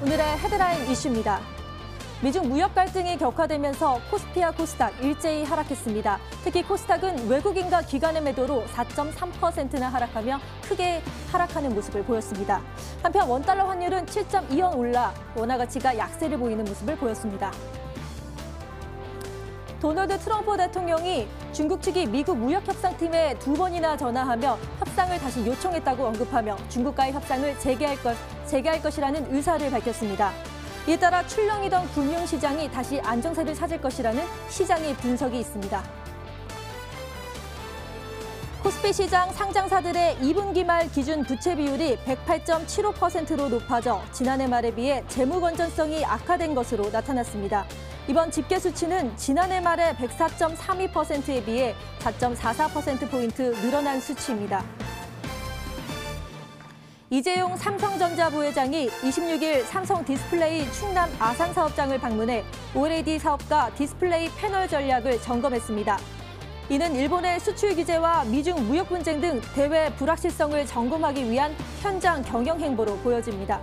오늘의 헤드라인 이슈입니다. 미중 무역 갈등이 격화되면서 코스피와 코스닥 일제히 하락했습니다. 특히 코스닥은 외국인과 기관의 매도로 4.3%나 하락하며 크게 하락하는 모습을 보였습니다. 한편 원달러 환율은 7.2원 올라 원화 가치가 약세를 보이는 모습을 보였습니다. 도널드 트럼프 대통령이 중국 측이 미국 무역협상팀에 2번이나 전화하며 협상을 다시 요청했다고 언급하며 중국과의 협상을 재개할 것이라는 의사를 밝혔습니다. 이에 따라 출렁이던 금융시장이 다시 안정세를 찾을 것이라는 시장의 분석이 있습니다. 코스피 시장 상장사들의 2분기 말 기준 부채 비율이 108.75%로 높아져 지난해 말에 비해 재무 건전성이 악화된 것으로 나타났습니다. 이번 집계 수치는 지난해 말의 104.32%에 비해 4.44%포인트 늘어난 수치입니다. 이재용 삼성전자 부회장이 26일 삼성 디스플레이 충남 아산 사업장을 방문해 OLED 사업과 디스플레이 패널 전략을 점검했습니다. 이는 일본의 수출 규제와 미중 무역 분쟁 등 대외 불확실성을 점검하기 위한 현장 경영 행보로 보여집니다.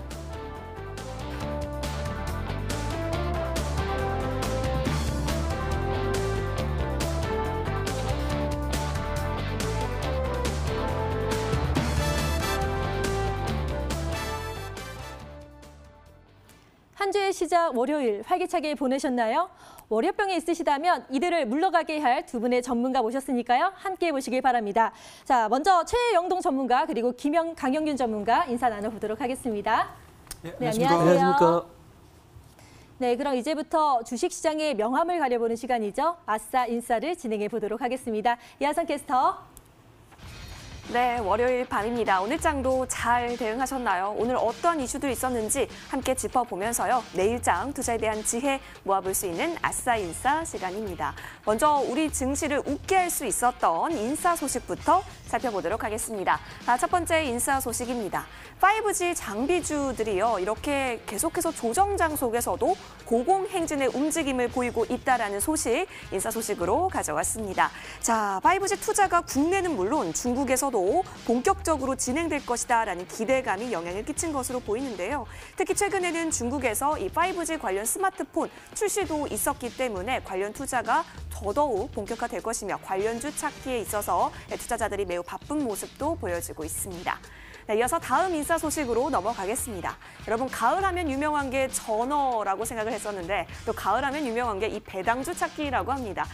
한 주의 시작 월요일 활기차게 보내셨나요? 월요병이 있으시다면 이들을 물러가게 할 두 분의 전문가 모셨으니까요. 함께 보시길 바랍니다. 자, 먼저 최영동 전문가 그리고 강영균 전문가 인사 나눠보도록 하겠습니다. 네, 안녕하세요. 안녕하십니까. 네, 그럼 이제부터 주식시장의 명암을 가려보는 시간이죠. 아싸 인싸를 진행해 보도록 하겠습니다. 이하선 캐스터. 네, 월요일 밤입니다. 오늘 장도 잘 대응하셨나요? 오늘 어떤 이슈들이 있었는지 함께 짚어보면서요. 내일장 투자에 대한 지혜 모아볼 수 있는 아싸 인싸 시간입니다. 먼저 우리 증시를 웃게 할 수 있었던 인싸 소식부터 살펴보도록 하겠습니다. 첫 번째 인싸 소식입니다. 5G 장비주들이요. 이렇게 계속해서 조정장 속에서도 고공행진의 움직임을 보이고 있다라는 소식, 인싸 소식으로 가져왔습니다. 자, 5G 투자가 국내는 물론 중국에서도 본격적으로 진행될 것이다라는 기대감이 영향을 끼친 것으로 보이는데요. 특히 최근에는 중국에서 이 5G 관련 스마트폰 출시도 있었기 때문에 관련 투자가 더더욱 본격화될 것이며 관련주 찾기에 있어서 투자자들이 매우 바쁜 모습도 보여지고 있습니다. 네, 이어서 다음 인싸 소식으로 넘어가겠습니다. 여러분, 가을 하면 유명한 게 전어라고 생각을 했었는데 또 가을 하면 유명한 게 이 배당주 찾기라고 합니다.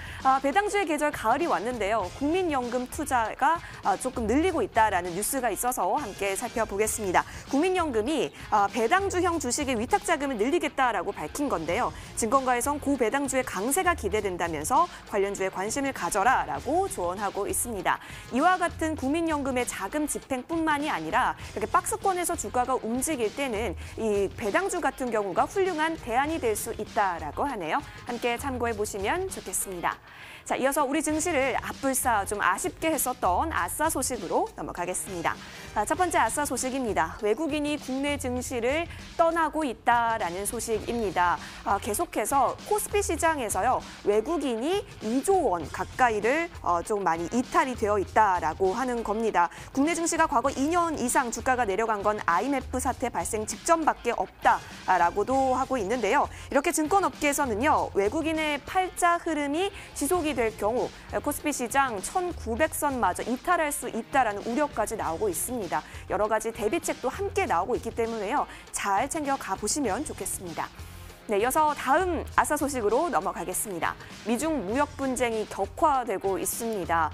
배당주의 계절 가을이 왔는데요. 국민연금 투자가 조금 늘리고 있다라는 뉴스가 있어서 함께 살펴보겠습니다. 국민연금이 배당주형 주식의 위탁자금을 늘리겠다라고 밝힌 건데요. 증권가에선 고배당주의 강세가 기대된다면서 관련주에 관심을 가져라라고 조언하고 있습니다. 이와 같은 국민연금의 자금 집행뿐만이 아니라 이렇게 박스권에서 주가가 움직일 때는 이 배당주 같은 경우가 훌륭한 대안이 될 수 있다라고 하네요. 함께 참고해 보시면 좋겠습니다. 자, 이어서 우리 증시를 앞불사 좀 아쉽게 했었던 아싸 소식으로 넘어가겠습니다. 첫 번째 아싸 소식입니다. 외국인이 국내 증시를 떠나고 있다라는 소식입니다. 계속해서 코스피 시장에서요. 외국인이 2조 원 가까이를 좀 많이 이탈이 되어 있다라고 하는 겁니다. 국내 증시가 과거 2년 이상 주가가 내려간 건 IMF 사태 발생 직전밖에 없다라고도 하고 있는데요. 이렇게 증권업계에서는요. 외국인의 팔자 흐름이 지속이 될 경우 코스피 시장 1900선마저 이탈할 수 있다라는 우려까지 나오고 있습니다. 여러 가지 대비책도 함께 나오고 있기 때문에요. 잘 챙겨가 보시면 좋겠습니다. 네, 이어서 다음 아싸 소식으로 넘어가겠습니다. 미중 무역 분쟁이 격화되고 있습니다.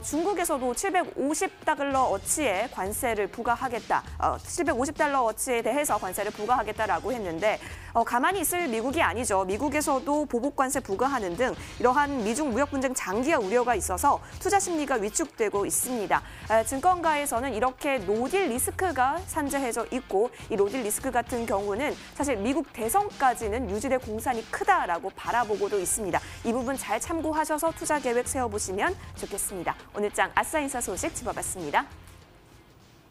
중국에서도 750달러 어치의 관세를 부과하겠다. 750달러 어치에 대해서 관세를 부과하겠다라고 했는데 가만히 있을 미국이 아니죠. 미국에서도 보복 관세 부과하는 등 이러한 미중 무역 분쟁 장기화 우려가 있어서 투자 심리가 위축되고 있습니다. 증권가에서는 이렇게 노딜 리스크가 산재해져 있고 이 노딜 리스크 같은 경우는 사실 미국 대선까지는 유지될 공산이 크다라고 바라보고도 있습니다. 이 부분 잘 참고하셔서 투자 계획 세워보시면 좋겠습니다. 오늘 장 아싸 인싸 소식 짚어봤습니다.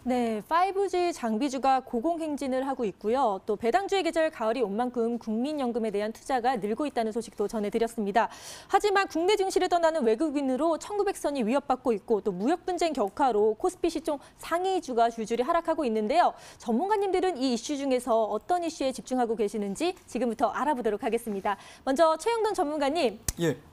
네, 5G 장비주가 고공행진을 하고 있고요. 또 배당주의 계절 가을이 온 만큼 국민연금에 대한 투자가 늘고 있다는 소식도 전해드렸습니다. 하지만 국내 증시를 떠나는 외국인으로 1900선이 위협받고 있고 또 무역 분쟁 격화로 코스피 시총 상위주가 줄줄이 하락하고 있는데요. 전문가님들은 이 이슈 중에서 어떤 이슈에 집중하고 계시는지 지금부터 알아보도록 하겠습니다. 먼저 최영돈 전문가님,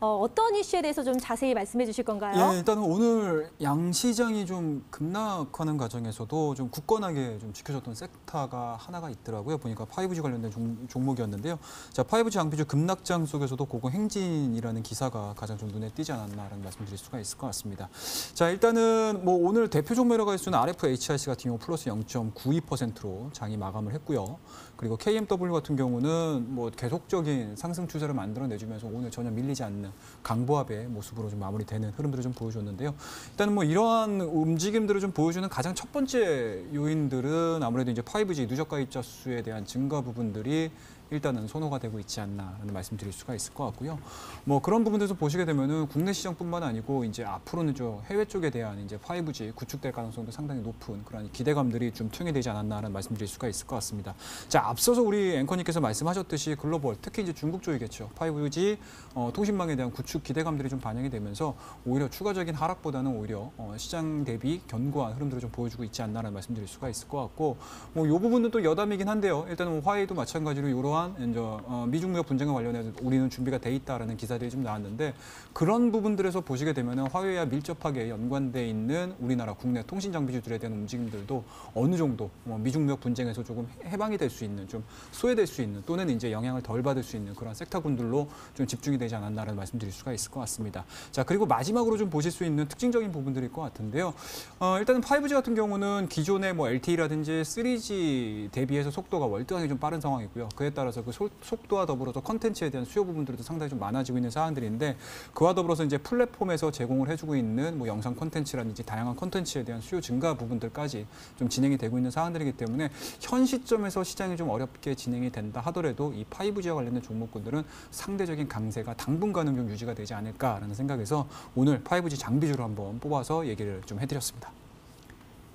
어떤 이슈에 대해서 좀 자세히 말씀해 주실 건가요? 예, 일단은 오늘 양시장이 좀 급락하는 과정에서도 좀 굳건하게 좀 지켜줬던 섹터가 하나가 있더라고요. 보니까 5G 관련된 종목이었는데요. 자, 5G 장비주 급락장 속에서도 고공행진이라는 기사가 가장 좀 눈에 띄지 않았나라는 말씀드릴 수가 있을 것 같습니다. 자, 일단은 뭐 오늘 대표 종목이라고 할 수 있는 RFHIC 같은 경우 플러스 0.92%로 장이 마감을 했고요. 그리고 KMW 같은 경우는 뭐 계속적인 상승 추세를 만들어내주면서 오늘 전혀 밀리지 않는 강보합의 모습으로 좀 마무리되는 흐름들을 좀 보여줬는데요. 일단은 뭐 이러한 움직임들을 좀 보여주는 가장 첫 번째 요인들은 아무래도 이제 5G 누적 가입자 수에 대한 증가 부분들이 일단은 선호가 되고 있지 않나라는 말씀드릴 수가 있을 것 같고요. 뭐 그런 부분들에서 보시게 되면은 국내 시장뿐만 아니고 이제 앞으로는 좀 해외 쪽에 대한 이제 5G 구축될 가능성도 상당히 높은 그런 기대감들이 좀 투영이 되지 않았나라는 말씀드릴 수가 있을 것 같습니다. 자, 앞서서 우리 앵커님께서 말씀하셨듯이 글로벌, 특히 이제 중국 쪽이겠죠. 5G 통신망에 대한 구축 기대감들이 좀 반영이 되면서 오히려 추가적인 하락보다는 오히려 시장 대비 견고한 흐름들을 좀 보여주고 있지 않나라는 말씀드릴 수가 있을 것 같고, 뭐 이 부분은 또 여담이긴 한데요. 일단은 뭐 화웨이도 마찬가지로 이러한 이제 미중 무역 분쟁과 관련해서 우리는 준비가 돼 있다라는 기사들이 좀 나왔는데, 그런 부분들에서 보시게 되면은 화웨이와 밀접하게 연관돼 있는 우리나라 국내 통신 장비주들에 대한 움직임들도 어느 정도 미중 무역 분쟁에서 조금 해방이 될 수 있는, 좀 소외될 수 있는, 또는 이제 영향을 덜 받을 수 있는 그런 섹터군들로 좀 집중이 되지 않았나라는 말씀드릴 수가 있을 것 같습니다. 자, 그리고 마지막으로 좀 보실 수 있는 특징적인 부분들일 것 같은데요. 일단은 5G 같은 경우는 기존의 뭐 LTE라든지 3G 대비해서 속도가 월등하게 좀 빠른 상황이고요. 그에 따라서 그 속도와 더불어서 컨텐츠에 대한 수요 부분들도 상당히 좀 많아지고 있는 사안들인데, 그와 더불어서 이제 플랫폼에서 제공을 해주고 있는 뭐 영상 컨텐츠라든지 다양한 컨텐츠에 대한 수요 증가 부분들까지 좀 진행이 되고 있는 사안들이기 때문에 현 시점에서 시장이 좀 어렵게 진행이 된다 하더라도 이 5G와 관련된 종목군들은 상대적인 강세가 당분간은 좀 유지가 되지 않을까라는 생각에서 오늘 5G 장비주로 한번 뽑아서 얘기를 좀 해드렸습니다.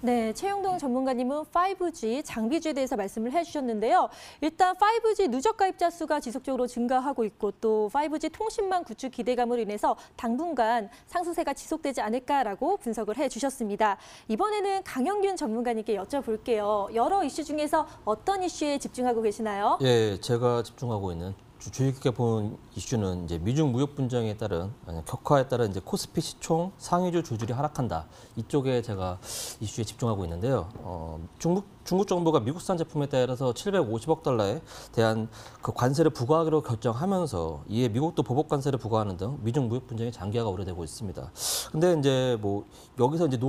네, 최영동 전문가님은 5G 장비주에 대해서 말씀을 해주셨는데요. 일단 5G 누적 가입자 수가 지속적으로 증가하고 있고 또 5G 통신망 구축 기대감으로 인해서 당분간 상승세가 지속되지 않을까라고 분석을 해주셨습니다. 이번에는 강영균 전문가님께 여쭤볼게요. 여러 이슈 중에서 어떤 이슈에 집중하고 계시나요? 예, 제가 집중하고 있는 주의 깊게 본 이슈는 이제 미중 무역 분쟁에 따른 격화에 따른 이제 코스피 시총 상위주 줄줄이 하락한다. 이쪽에 제가 이슈에 집중하고 있는데요. 중국 정부가 미국산 제품에 따라서 750억 달러에 대한 그 관세를 부과하기로 결정하면서 이에 미국도 보복 관세를 부과하는 등 미중 무역 분쟁이 장기화가 오래되고 있습니다. 근데 이제 뭐 여기서 이제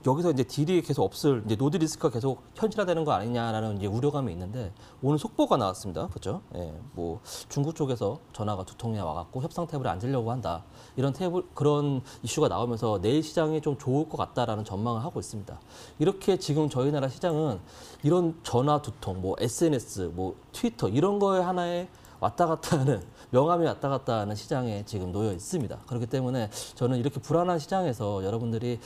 여기서 이제 딜이 계속 없을 이제 노딜 리스크가 계속 현실화되는 거 아니냐라는 이제 우려감이 있는데 오늘 속보가 나왔습니다. 그렇죠? 예, 뭐 중국 쪽에서 전화가 두 통이나 와갖고 협상 테이블에 앉으려고 한다. 그런 이슈가 나오면서 내일 시장이 좀 좋을 것 같다라는 전망을 하고 있습니다. 이렇게 지금 저희 나라 시장은 이런 전화 두 통, 뭐 SNS, 뭐 트위터 이런 거에 하나에 왔다 갔다 하는 명함이 왔다 갔다 하는 시장에 지금 놓여 있습니다. 그렇기 때문에 저는 이렇게 불안한 시장에서 여러분들이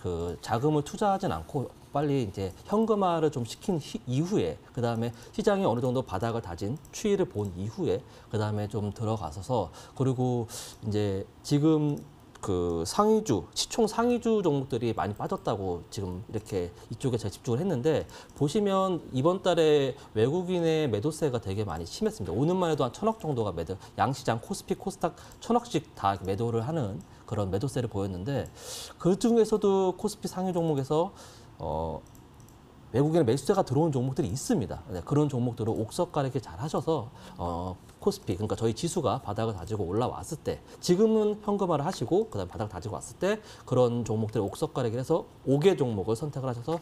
그 자금을 투자하진 않고 빨리 이제 현금화를 좀 시킨 이후에 그다음에 시장이 어느 정도 바닥을 다진 추이를 본 이후에 그다음에 좀 들어가서서 그리고 이제 지금 그 상위주, 시총 상위주 종목들이 많이 빠졌다고 지금 이렇게 이쪽에 제가 집중을 했는데 보시면 이번 달에 외국인의 매도세가 되게 많이 심했습니다. 오늘만 해도 한 1,000억 정도가 양시장 코스피, 코스닥 1,000억씩 다 매도를 하는 그런 매도세를 보였는데 그 중에서도 코스피 상위 종목에서 외국인의 매수세가 들어온 종목들이 있습니다. 네, 그런 종목들을 옥석가리게 잘 하셔서 코스피, 그러니까 저희 지수가 바닥을 다지고 올라왔을 때 지금은 현금화를 하시고 그다음에 바닥을 다지고 왔을 때 그런 종목들을 옥석가리게 해서 5개 종목을 선택을 하셔서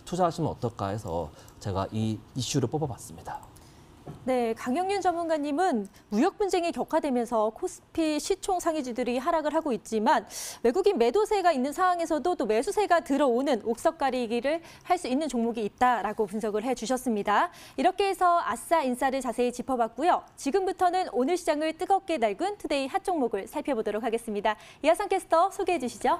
투자하시면 어떨까 해서 제가 이 이슈를 뽑아봤습니다. 네, 강영윤 전문가님은 무역 분쟁이 격화되면서 코스피 시총 상위주들이 하락을 하고 있지만 외국인 매도세가 있는 상황에서도 또 매수세가 들어오는 옥석가리기를 할 수 있는 종목이 있다라고 분석을 해주셨습니다. 이렇게 해서 아싸 인사를 자세히 짚어봤고요. 지금부터는 오늘 시장을 뜨겁게 달군 투데이 핫 종목을 살펴보도록 하겠습니다. 이하성 캐스터 소개해 주시죠.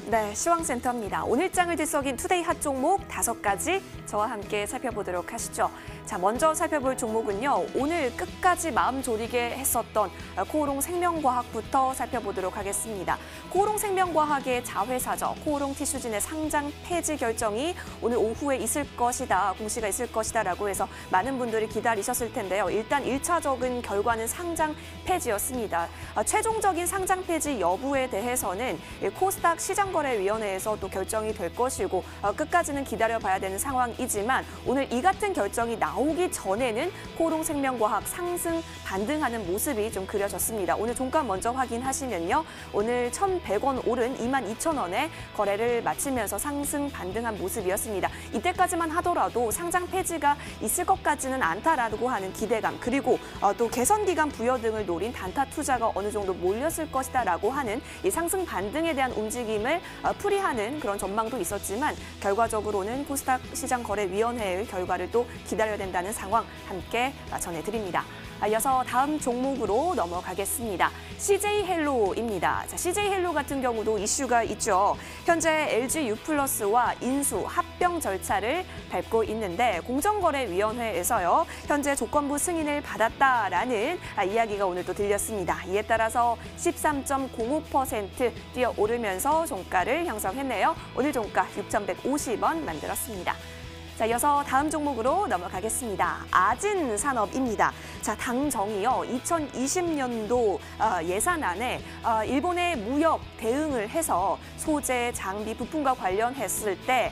네, 시황센터입니다. 오늘 장을 들썩인 투데이 핫 종목 5가지 저와 함께 살펴보도록 하시죠. 자, 먼저 살펴볼 종목은요. 오늘 끝까지 마음 졸이게 했었던 코오롱 생명과학부터 살펴보도록 하겠습니다. 코오롱 생명과학의 자회사죠. 코오롱 티슈진의 상장 폐지 결정이 오늘 오후에 있을 것이다, 공시가 있을 것이다라고 해서 많은 분들이 기다리셨을 텐데요. 일단 1차적인 결과는 상장 폐지였습니다. 최종적인 상장 폐지 여부에 대해서는 코스닥 시장거래위원회에서 또 결정이 될 것이고 끝까지는 기다려봐야 되는 상황이지만 오늘 이 같은 결정이 나오기 전에는 코오롱 생명과학 상승 반등하는 모습이 좀 그려졌습니다. 오늘 종가 먼저 확인하시면요. 오늘 1,100원 오른 22,000원에 거래를 마치면서 상승 반등한 모습이었습니다. 이때까지만 하더라도 상장 폐지가 있을 것까지는 않다라고 하는 기대감 그리고 또 개선기간 부여 등을 노린 단타 투자가 어느 정도 몰렸을 것이다라고 하는 이 상승 반등에 대한 움직임을 풀이하는 그런 전망도 있었지만 결과적으로는 코스닥 시장거래위원회의 결과를 또 기다려야 된다는 상황 함께 전해드립니다. 이어서 다음 종목으로 넘어가겠습니다. CJ헬로입니다. 자, CJ헬로 같은 경우도 이슈가 있죠. 현재 LG유플러스와 인수, 합병 절차를 밟고 있는데 공정거래위원회에서요. 현재 조건부 승인을 받았다라는 이야기가 오늘 또 들렸습니다. 이에 따라서 13.05% 뛰어오르면서 종가를 형성했네요. 오늘 종가 6,150원 만들었습니다. 자, 이어서 다음 종목으로 넘어가겠습니다. 아진산업입니다. 자, 당정이요. 2020년도 예산안에 일본의 무역 대응을 해서 소재, 장비, 부품과 관련했을 때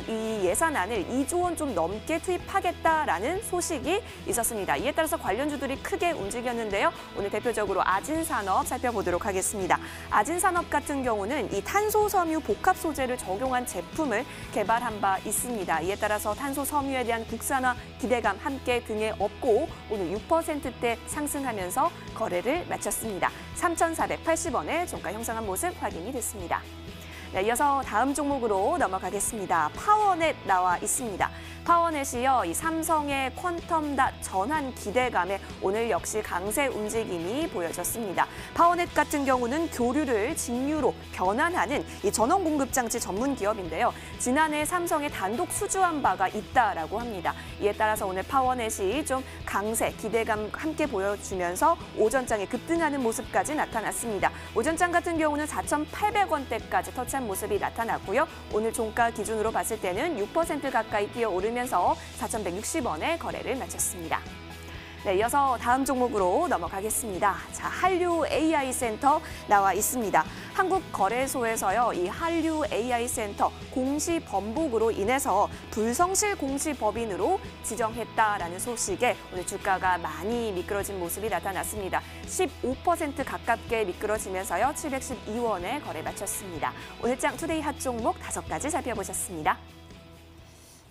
이 예산안을 2조 원 좀 넘게 투입하겠다라는 소식이 있었습니다. 이에 따라서 관련주들이 크게 움직였는데요. 오늘 대표적으로 아진산업 살펴보도록 하겠습니다. 아진산업 같은 경우는 이 탄소 섬유 복합 소재를 적용한 제품을 개발한 바 있습니다. 이에 따라서 탄소 섬유에 대한 국산화 기대감 함께 등에 업고 오늘 6%대 상승하면서 거래를 마쳤습니다. 3,480원에 종가 형성한 모습 확인이 됐습니다. 네, 이어서 다음 종목으로 넘어가겠습니다. 파워넷 나와 있습니다. 파워넷이요, 이 삼성의 퀀텀닷 전환 기대감에 오늘 역시 강세 움직임이 보여졌습니다. 파워넷 같은 경우는 교류를 직류로 변환하는 이 전원 공급 장치 전문 기업인데요. 지난해 삼성에 단독 수주한 바가 있다라고 합니다. 이에 따라서 오늘 파워넷이 좀 강세, 기대감 함께 보여주면서 오전장에 급등하는 모습까지 나타났습니다. 오전장 같은 경우는 4,800원대까지 터치한 모습이 나타났고요. 오늘 종가 기준으로 봤을 때는 6% 가까이 뛰어오르면서 4,160원에 거래를 마쳤습니다. 네, 이어서 다음 종목으로 넘어가겠습니다. 자, 한류 AI 센터 나와 있습니다. 한국거래소에서요, 이 한류 AI 센터 공시 번복으로 인해서 불성실 공시법인으로 지정했다라는 소식에 오늘 주가가 많이 미끄러진 모습이 나타났습니다. 15% 가깝게 미끄러지면서요, 712원에 거래 마쳤습니다. 오늘장 투데이 핫 종목 5가지 살펴보셨습니다.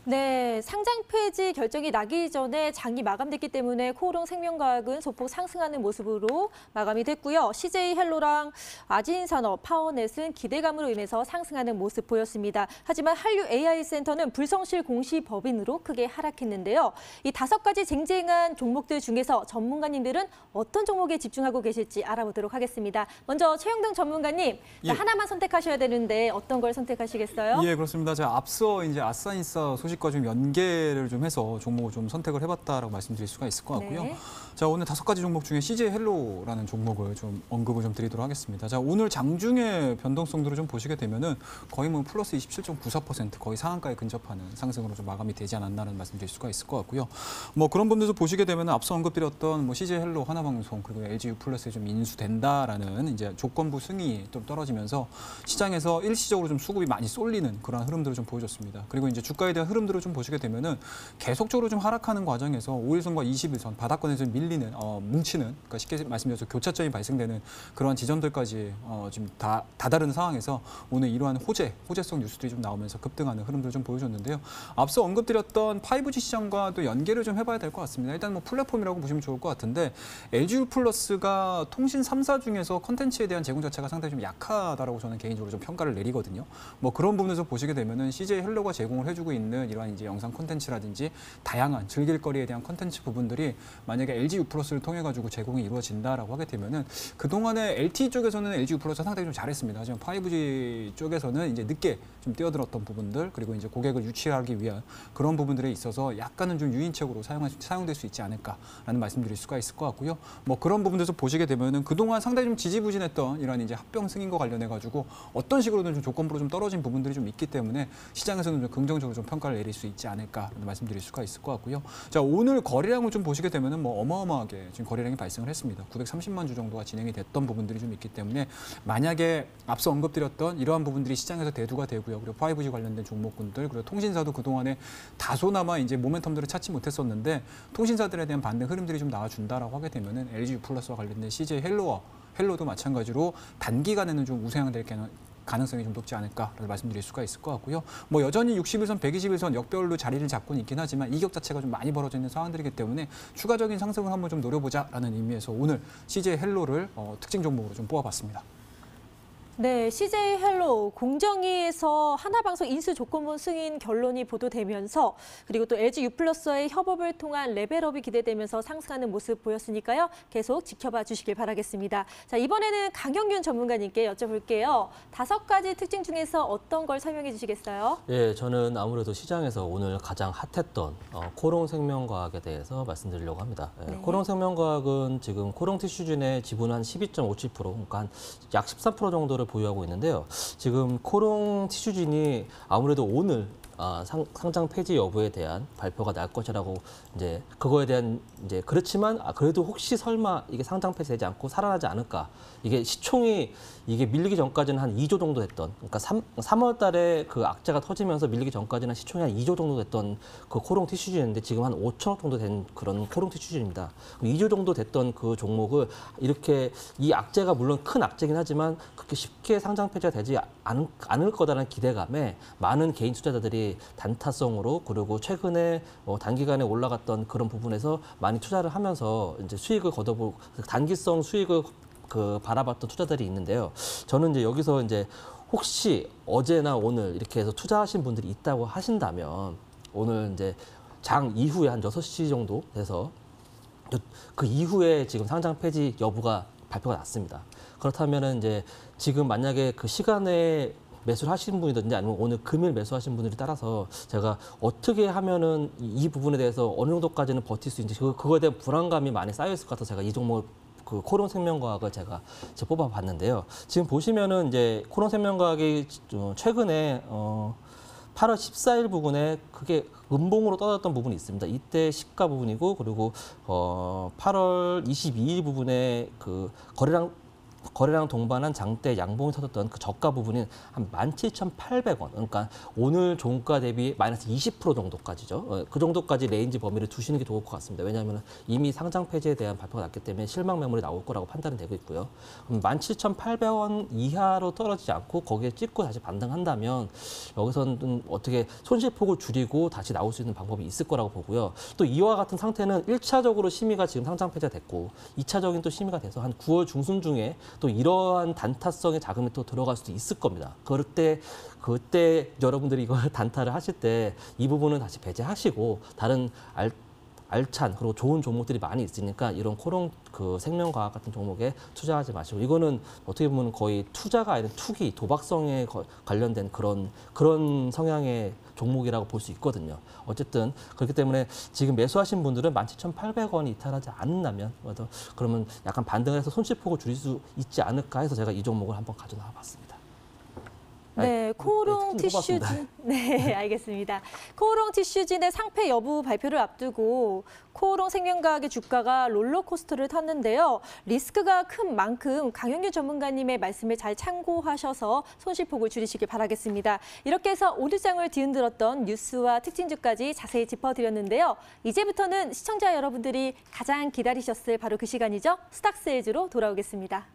네, 상장 폐지 결정이 나기 전에 장이 마감됐기 때문에 코오롱 생명과학은 소폭 상승하는 모습으로 마감이 됐고요. CJ헬로랑 아진산업, 파워넷은 기대감으로 인해서 상승하는 모습 보였습니다. 하지만 한류 AI센터는 불성실 공시법인으로 크게 하락했는데요. 이 5가지 쟁쟁한 종목들 중에서 전문가님들은 어떤 종목에 집중하고 계실지 알아보도록 하겠습니다. 먼저 최영등 전문가님, 예. 하나만 선택하셔야 되는데 어떤 걸 선택하시겠어요? 예, 그렇습니다. 제가 앞서 이제 아싸인싸 소식과 좀 연계를 좀 해서 종목을 좀 선택을 해봤다라고 말씀드릴 수가 있을 것 같고요. 네. 자, 오늘 5가지 종목 중에 CJ헬로라는 종목을 좀 언급을 좀 드리도록 하겠습니다. 자, 오늘 장중의 변동성들을 좀 보시게 되면은 거의 뭐 플러스 27.94% 거의 상한가에 근접하는 상승으로 좀 마감이 되지 않았나라는 말씀드릴 수가 있을 것 같고요. 뭐 그런 부분에서 보시게 되면 앞서 언급드렸던 뭐 CJ헬로, 하나방송 그리고 LG유플러스에 좀 인수된다라는 이제 조건부 승인이 또 떨어지면서 시장에서 일시적으로 좀 수급이 많이 쏠리는 그런 흐름들을 좀 보여줬습니다. 그리고 이제 주가에 대한 흐름들을 좀 보시게 되면은 계속적으로 좀 하락하는 과정에서 5일선과 20일선 바닥권에서 밀리는 뭉치는, 그러니까 쉽게 말씀드려서 교차점이 발생되는 그러한 지점들까지 지금 다 다다른 상황에서 오늘 이러한 호재성 뉴스들이 좀 나오면서 급등하는 흐름들을 좀 보여줬는데요. 앞서 언급드렸던 5G 시장과 또 연계를 좀 해봐야 될 것 같습니다. 일단 뭐 플랫폼이라고 보시면 좋을 것 같은데 LG유플러스가 통신 3사 중에서 컨텐츠에 대한 제공 자체가 상당히 좀 약하다라고 저는 개인적으로 좀 평가를 내리거든요. 뭐 그런 부분에서 보시게 되면은 CJ헬로가 제공을 해주고 있는 이러한 이제 영상 콘텐츠라든지 다양한 즐길 거리에 대한 콘텐츠 부분들이 만약에 LG U+를 통해 가지고 제공이 이루어진다라고 하게 되면은 그동안에 LTE 쪽에서는 LG U+가 상당히 좀 잘했습니다. 하지만 5G 쪽에서는 이제 늦게 좀 뛰어들었던 부분들 그리고 이제 고객을 유치하기 위한 그런 부분들에 있어서 약간은 좀 유인책으로 사용될 수 있지 않을까라는 말씀드릴 수가 있을 것 같고요. 뭐 그런 부분에서 보시게 되면은 그동안 상당히 좀 지지부진했던 이런 이제 합병 승인과 관련해 가지고 어떤 식으로든 좀 조건부로 좀 떨어진 부분들이 좀 있기 때문에 시장에서는 좀 긍정적으로 좀 평가를 내릴 수 있지 않을까라는 말씀드릴 수가 있을 것 같고요. 자, 오늘 거래량을 좀 보시게 되면은 뭐 어마어마하게 지금 거래량이 발생을 했습니다. 930만 주 정도가 진행이 됐던 부분들이 좀 있기 때문에 만약에 앞서 언급드렸던 이러한 부분들이 시장에서 대두가 되고요. 그리고 5G 관련된 종목군들 그리고 통신사도 그동안에 다소나마 이제 모멘텀들을 찾지 못했었는데 통신사들에 대한 반등 흐름들이 좀 나와준다라고 하게 되면은 LG U+와 관련된 CJ 헬로도 마찬가지로 단기간에는 좀 우상향될 가능성이 좀 높지 않을까라고 말씀드릴 수가 있을 것 같고요. 뭐 여전히 60일선, 120일선 역별로 자리를 잡고는 있긴 하지만 이격 자체가 좀 많이 벌어져 있는 상황들이기 때문에 추가적인 상승을 한번 좀 노려보자라는 의미에서 오늘 CJ 헬로를 특징 종목으로 좀 뽑아봤습니다. 네, CJ 헬로 공정위에서 하나방송 인수 조건부 승인 결론이 보도되면서 그리고 또 LG U+와의 협업을 통한 레벨업이 기대되면서 상승하는 모습 보였으니까요. 계속 지켜봐 주시길 바라겠습니다. 자, 이번에는 강영균 전문가님께 여쭤볼게요. 5가지 특징 중에서 어떤 걸 설명해 주시겠어요? 예, 저는 아무래도 시장에서 오늘 가장 핫했던 코롱생명과학에 대해서 말씀드리려고 합니다. 예, 네. 코롱생명과학은 지금 코롱 티슈진의 지분 한 12.57%, 그러니까 한 약 13% 정도를 보유하고 있는데요. 지금 코롱 티슈진이 아무래도 오늘 상장 폐지 여부에 대한 발표가 날 것이라고 이제 그거에 대한 이제 그렇지만 그래도 혹시 설마 이게 상장 폐지되지 않고 살아나지 않을까? 이게 시총이 이게 밀리기 전까지는 한 2조 정도 됐던, 그러니까 3월 달에 그 악재가 터지면서 밀리기 전까지는 시총이 한 2조 정도 됐던 그 코롱 티슈진인데 지금 한 5천억 정도 된 그런 코롱 티슈진입니다. 2조 정도 됐던 그 종목을 이렇게 이 악재가 물론 큰 악재긴 하지만 그렇게 쉽게 상장 폐지가 되지 않을 거다라는 기대감에 많은 개인 투자자들이 단타성으로 그리고 최근에 단기간에 올라갔던 그런 부분에서 많이 투자를 하면서 이제 수익을 거둬보고 단기성 수익을 바라봤던 투자들이 있는데요. 저는 이제 여기서 이제 혹시 어제나 오늘 이렇게 해서 투자하신 분들이 있다고 하신다면 오늘 이제 장 이후에 한 6시 정도 돼서 그 이후에 지금 상장 폐지 여부가 발표가 났습니다. 그렇다면은 이제 지금 만약에 그 시간에 매수를 하신 분이든지 아니면 오늘 금일 매수하신 분들에 따라서 제가 어떻게 하면은 이 부분에 대해서 어느 정도까지는 버틸 수 있는지 그거에 대한 불안감이 많이 쌓여 있을 것 같아서 제가 이 종목 그 코롱 생명과학을 제가 뽑아봤는데요. 지금 보시면은 이제 코롱 생명과학이 최근에 8월 14일 부분에 그게 음봉으로 떨어졌던 부분이 있습니다. 이때 시가 부분이고 그리고 8월 22일 부분에 그 거래량 동반한 장대 양봉이 터졌던 그 저가 부분이 한 17,800원. 그러니까 오늘 종가 대비 마이너스 20% 정도까지죠. 그 정도까지 레인지 범위를 두시는 게 좋을 것 같습니다. 왜냐하면 이미 상장 폐지에 대한 발표가 났기 때문에 실망 매물이 나올 거라고 판단이 되고 있고요. 17,800원 이하로 떨어지지 않고 거기에 찍고 다시 반등한다면 여기서는 어떻게 손실폭을 줄이고 다시 나올 수 있는 방법이 있을 거라고 보고요. 또 이와 같은 상태는 1차적으로 심의가 지금 상장 폐지가 됐고 2차적인 또 심의가 돼서 한 9월 중순 중에 또 이러한 단타성의 자금이 또 들어갈 수도 있을 겁니다. 그때 여러분들이 이걸 단타를 하실 때 이 부분은 다시 배제하시고 다른 알찬 그리고 좋은 종목들이 많이 있으니까 이런 코롱 그 생명과학 같은 종목에 투자하지 마시고 이거는 어떻게 보면 거의 투자가 아닌 투기, 도박성에 관련된 그런 성향의 종목이라고 볼 수 있거든요. 어쨌든 그렇기 때문에 지금 매수하신 분들은 17,800원이 이탈하지 않는다면 그러면 약간 반등을 해서 손실폭을 줄일 수 있지 않을까 해서 제가 이 종목을 한번 가져나와 봤습니다. 네, 코롱 티슈진. 네, 알겠습니다. 코롱 티슈진의 상패 여부 발표를 앞두고 코롱 생명과학의 주가가 롤러코스터를 탔는데요. 리스크가 큰 만큼 강영균 전문가님의 말씀을 잘 참고하셔서 손실폭을 줄이시길 바라겠습니다. 이렇게 해서 오늘 장을 뒤흔들었던 뉴스와 특징주까지 자세히 짚어드렸는데요. 이제부터는 시청자 여러분들이 가장 기다리셨을 바로 그 시간이죠. 스탁스에즈로 돌아오겠습니다.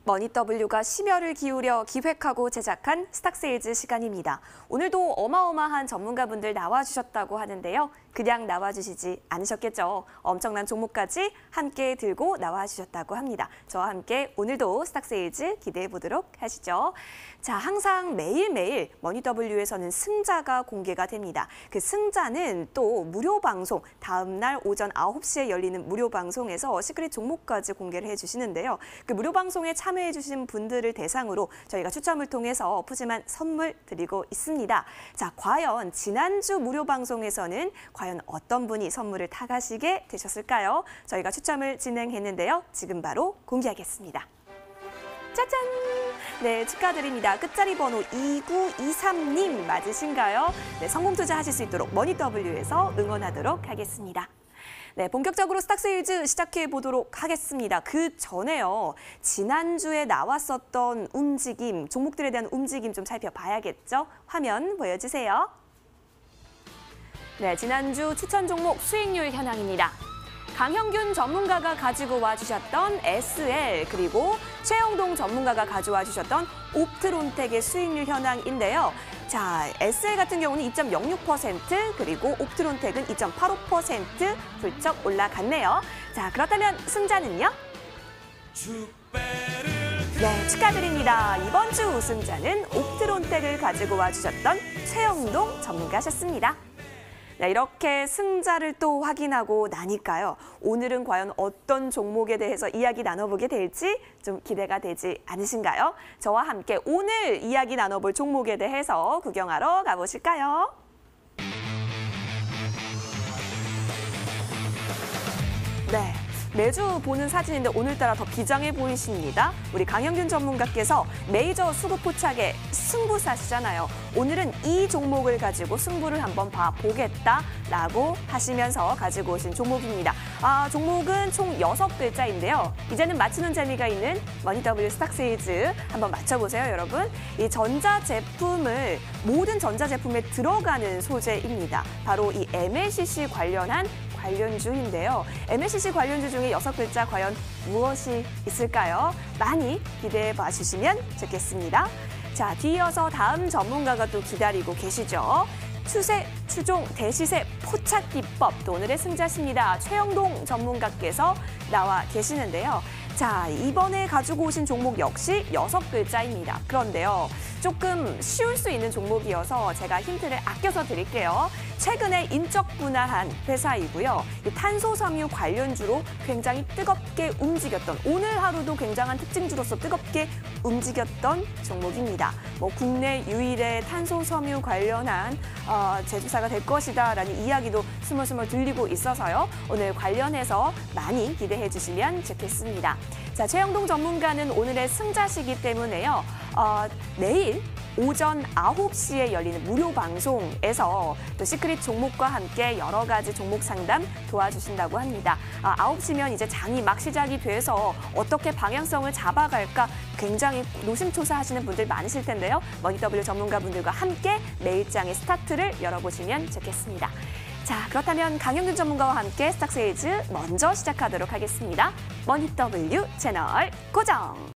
머니W가 심혈을 기울여 기획하고 제작한 스탁세일즈 시간입니다. 오늘도 어마어마한 전문가분들 나와주셨다고 하는데요. 그냥 나와주시지 않으셨겠죠. 엄청난 종목까지 함께 들고 나와주셨다고 합니다. 저와 함께 오늘도 스탁세일즈 기대해 보도록 하시죠. 자, 항상 매일매일 머니W에서는 승자가 공개가 됩니다. 그 승자는 또 무료 방송, 다음 날 오전 9시에 열리는 무료 방송에서 시크릿 종목까지 공개를 해주시는데요. 그 무료 방송에 참여해 주신 분들을 대상으로 저희가 추첨을 통해서 푸짐한 선물 드리고 있습니다. 자, 과연 지난주 무료 방송에서는 과연 어떤 분이 선물을 타가시게 되셨을까요? 저희가 추첨을 진행했는데요. 지금 바로 공개하겠습니다. 짜잔! 네, 축하드립니다. 끝자리 번호 2923님 맞으신가요? 네, 성공 투자하실 수 있도록 머니W에서 응원하도록 하겠습니다. 네, 본격적으로 스탁세일즈 시작해 보도록 하겠습니다. 그 전에요. 지난주에 나왔었던 움직임, 종목들에 대한 움직임 좀 살펴봐야겠죠? 화면 보여주세요. 네, 지난주 추천 종목 수익률 현황입니다. 강형균 전문가가 가지고 와주셨던 SL, 그리고 최영동 전문가가 가져와 주셨던 옵트론텍의 수익률 현황인데요. 자, SL 같은 경우는 2.06%, 그리고 옵트론텍은 2.85% 훌쩍 올라갔네요. 자, 그렇다면 승자는요? 네, 축하드립니다. 이번 주 우승자는 옵트론텍을 가지고 와주셨던 최영동 전문가셨습니다. 네, 이렇게 승자를 또 확인하고 나니까요. 오늘은 과연 어떤 종목에 대해서 이야기 나눠보게 될지 좀 기대가 되지 않으신가요? 저와 함께 오늘 이야기 나눠볼 종목에 대해서 구경하러 가보실까요? 네. 매주 보는 사진인데 오늘따라 더 비장해 보이십니다. 우리 강형균 전문가께서 메이저 수급 포착의 승부사시잖아요. 오늘은 이 종목을 가지고 승부를 한번 봐보겠다라고 하시면서 가지고 오신 종목입니다. 종목은 총 6글자인데요. 이제는 맞추는 재미가 있는 머니W 스탁세일즈 한번 맞춰보세요, 여러분. 이 전자제품을 모든 전자제품에 들어가는 소재입니다. 바로 이 MLCC 관련한 관련주인데요. MLCC 관련주 중에 6글자 과연 무엇이 있을까요? 많이 기대해 봐주시면 좋겠습니다. 자, 뒤이어서 다음 전문가가 또 기다리고 계시죠. 추세, 추종, 대시세, 포착 기법, 또 오늘의 승자십니다. 최영동 전문가께서 나와 계시는데요. 자, 이번에 가지고 오신 종목 역시 6글자입니다. 그런데요, 조금 쉬울 수 있는 종목이어서 제가 힌트를 아껴서 드릴게요. 최근에 인적 분할한 회사이고요. 탄소섬유 관련주로 굉장히 뜨겁게 움직였던, 오늘 하루도 굉장한 특징주로서 뜨겁게 움직였던 종목입니다. 국내 유일의 탄소섬유 관련한 제조사가 될 것이다라는 이야기도 스멀스멀 들리고 있어서요. 오늘 관련해서 많이 기대해 주시면 좋겠습니다. 자, 최영동 전문가는 오늘의 승자시기 때문에요. 내일 오전 9시에 열리는 무료 방송에서 또 시크릿 종목과 함께 여러 가지 종목 상담 도와주신다고 합니다. 9시면 이제 장이 막 시작이 돼서 어떻게 방향성을 잡아갈까 굉장히 노심초사하시는 분들 많으실 텐데요. 머니W 전문가분들과 함께 매일장의 스타트를 열어보시면 좋겠습니다. 자, 그렇다면 강형균 전문가와 함께 스탁세일즈 먼저 시작하도록 하겠습니다. 머니W 채널 고정!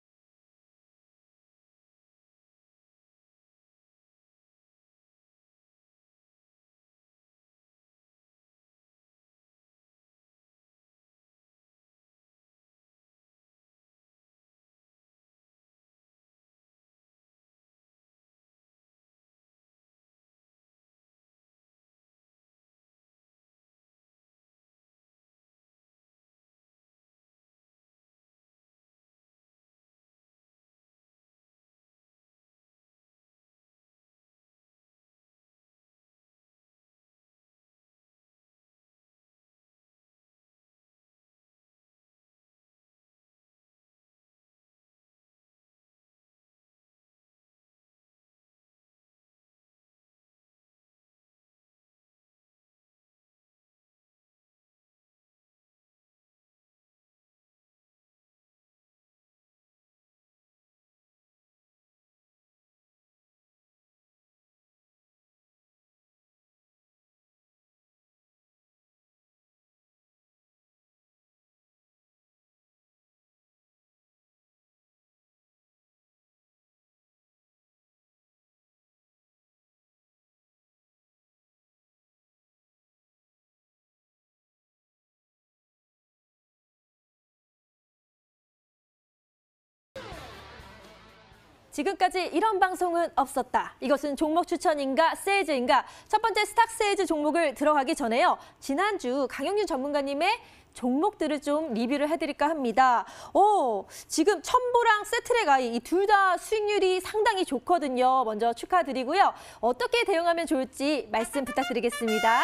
지금까지 이런 방송은 없었다. 이것은 종목 추천인가 세일즈인가? 첫 번째 스탁 세일즈 종목을 들어가기 전에요. 지난주 강영준 전문가님의 종목들을 좀 리뷰를 해드릴까 합니다. 지금 첨보랑 세트랙 아이 이 둘 다 수익률이 상당히 좋거든요. 먼저 축하드리고요. 어떻게 대응하면 좋을지 말씀 부탁드리겠습니다.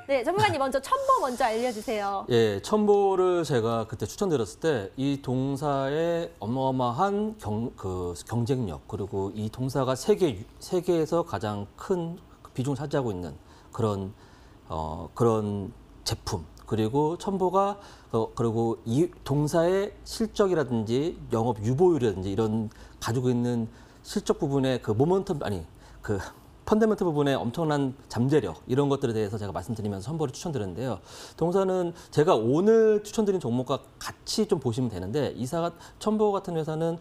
네, 전문가님 먼저 첨보 먼저 알려주세요. 예, 첨보를 제가 그때 추천드렸을 때 이 동사의 어마어마한 경쟁력 그리고 이 동사가 세계에서 가장 큰 비중을 차지하고 있는 그런 제품 그리고 첨보가 그리고 이 동사의 실적이라든지 영업 유보율이라든지 이런 가지고 있는 실적 부분의 그 모멘텀 펀더멘털 부분에 엄청난 잠재력 이런 것들에 대해서 제가 말씀드리면서 첨보를 추천드렸는데요. 동사는 제가 오늘 추천드린 종목과 같이 좀 보시면 되는데 첨보 같은 회사는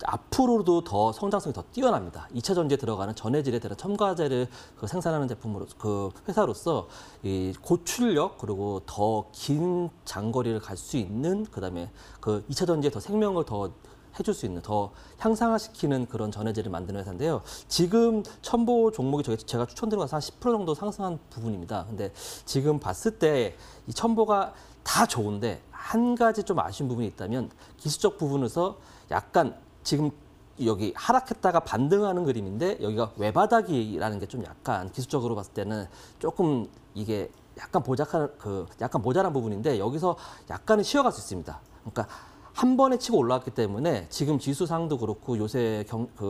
앞으로도 더 성장성이 더 뛰어납니다. 2차 전지에 들어가는 전해질에 들어간 첨가제를 생산하는 제품으로 그 회사로서 이 고출력 그리고 더 긴 장거리를 갈 수 있는 그다음에 그 2차 전지에 더 생명을 더 해줄 수 있는 더 향상화시키는 그런 전해질을 만드는 회사인데요. 지금 첨보 종목이 제가 추천드린 것은 한 10% 정도 상승한 부분입니다. 근데 지금 봤을 때 이 첨보가 다 좋은데 한 가지 좀 아쉬운 부분이 있다면 기술적 부분에서 약간 지금 여기 하락했다가 반등하는 그림인데 여기가 외바닥이라는 게 좀 약간 기술적으로 봤을 때는 조금 이게 약간 약간 모자란 부분인데 여기서 약간은 쉬어갈 수 있습니다. 그러니까 한 번에 치고 올라왔기 때문에 지금 지수상도 그렇고 요새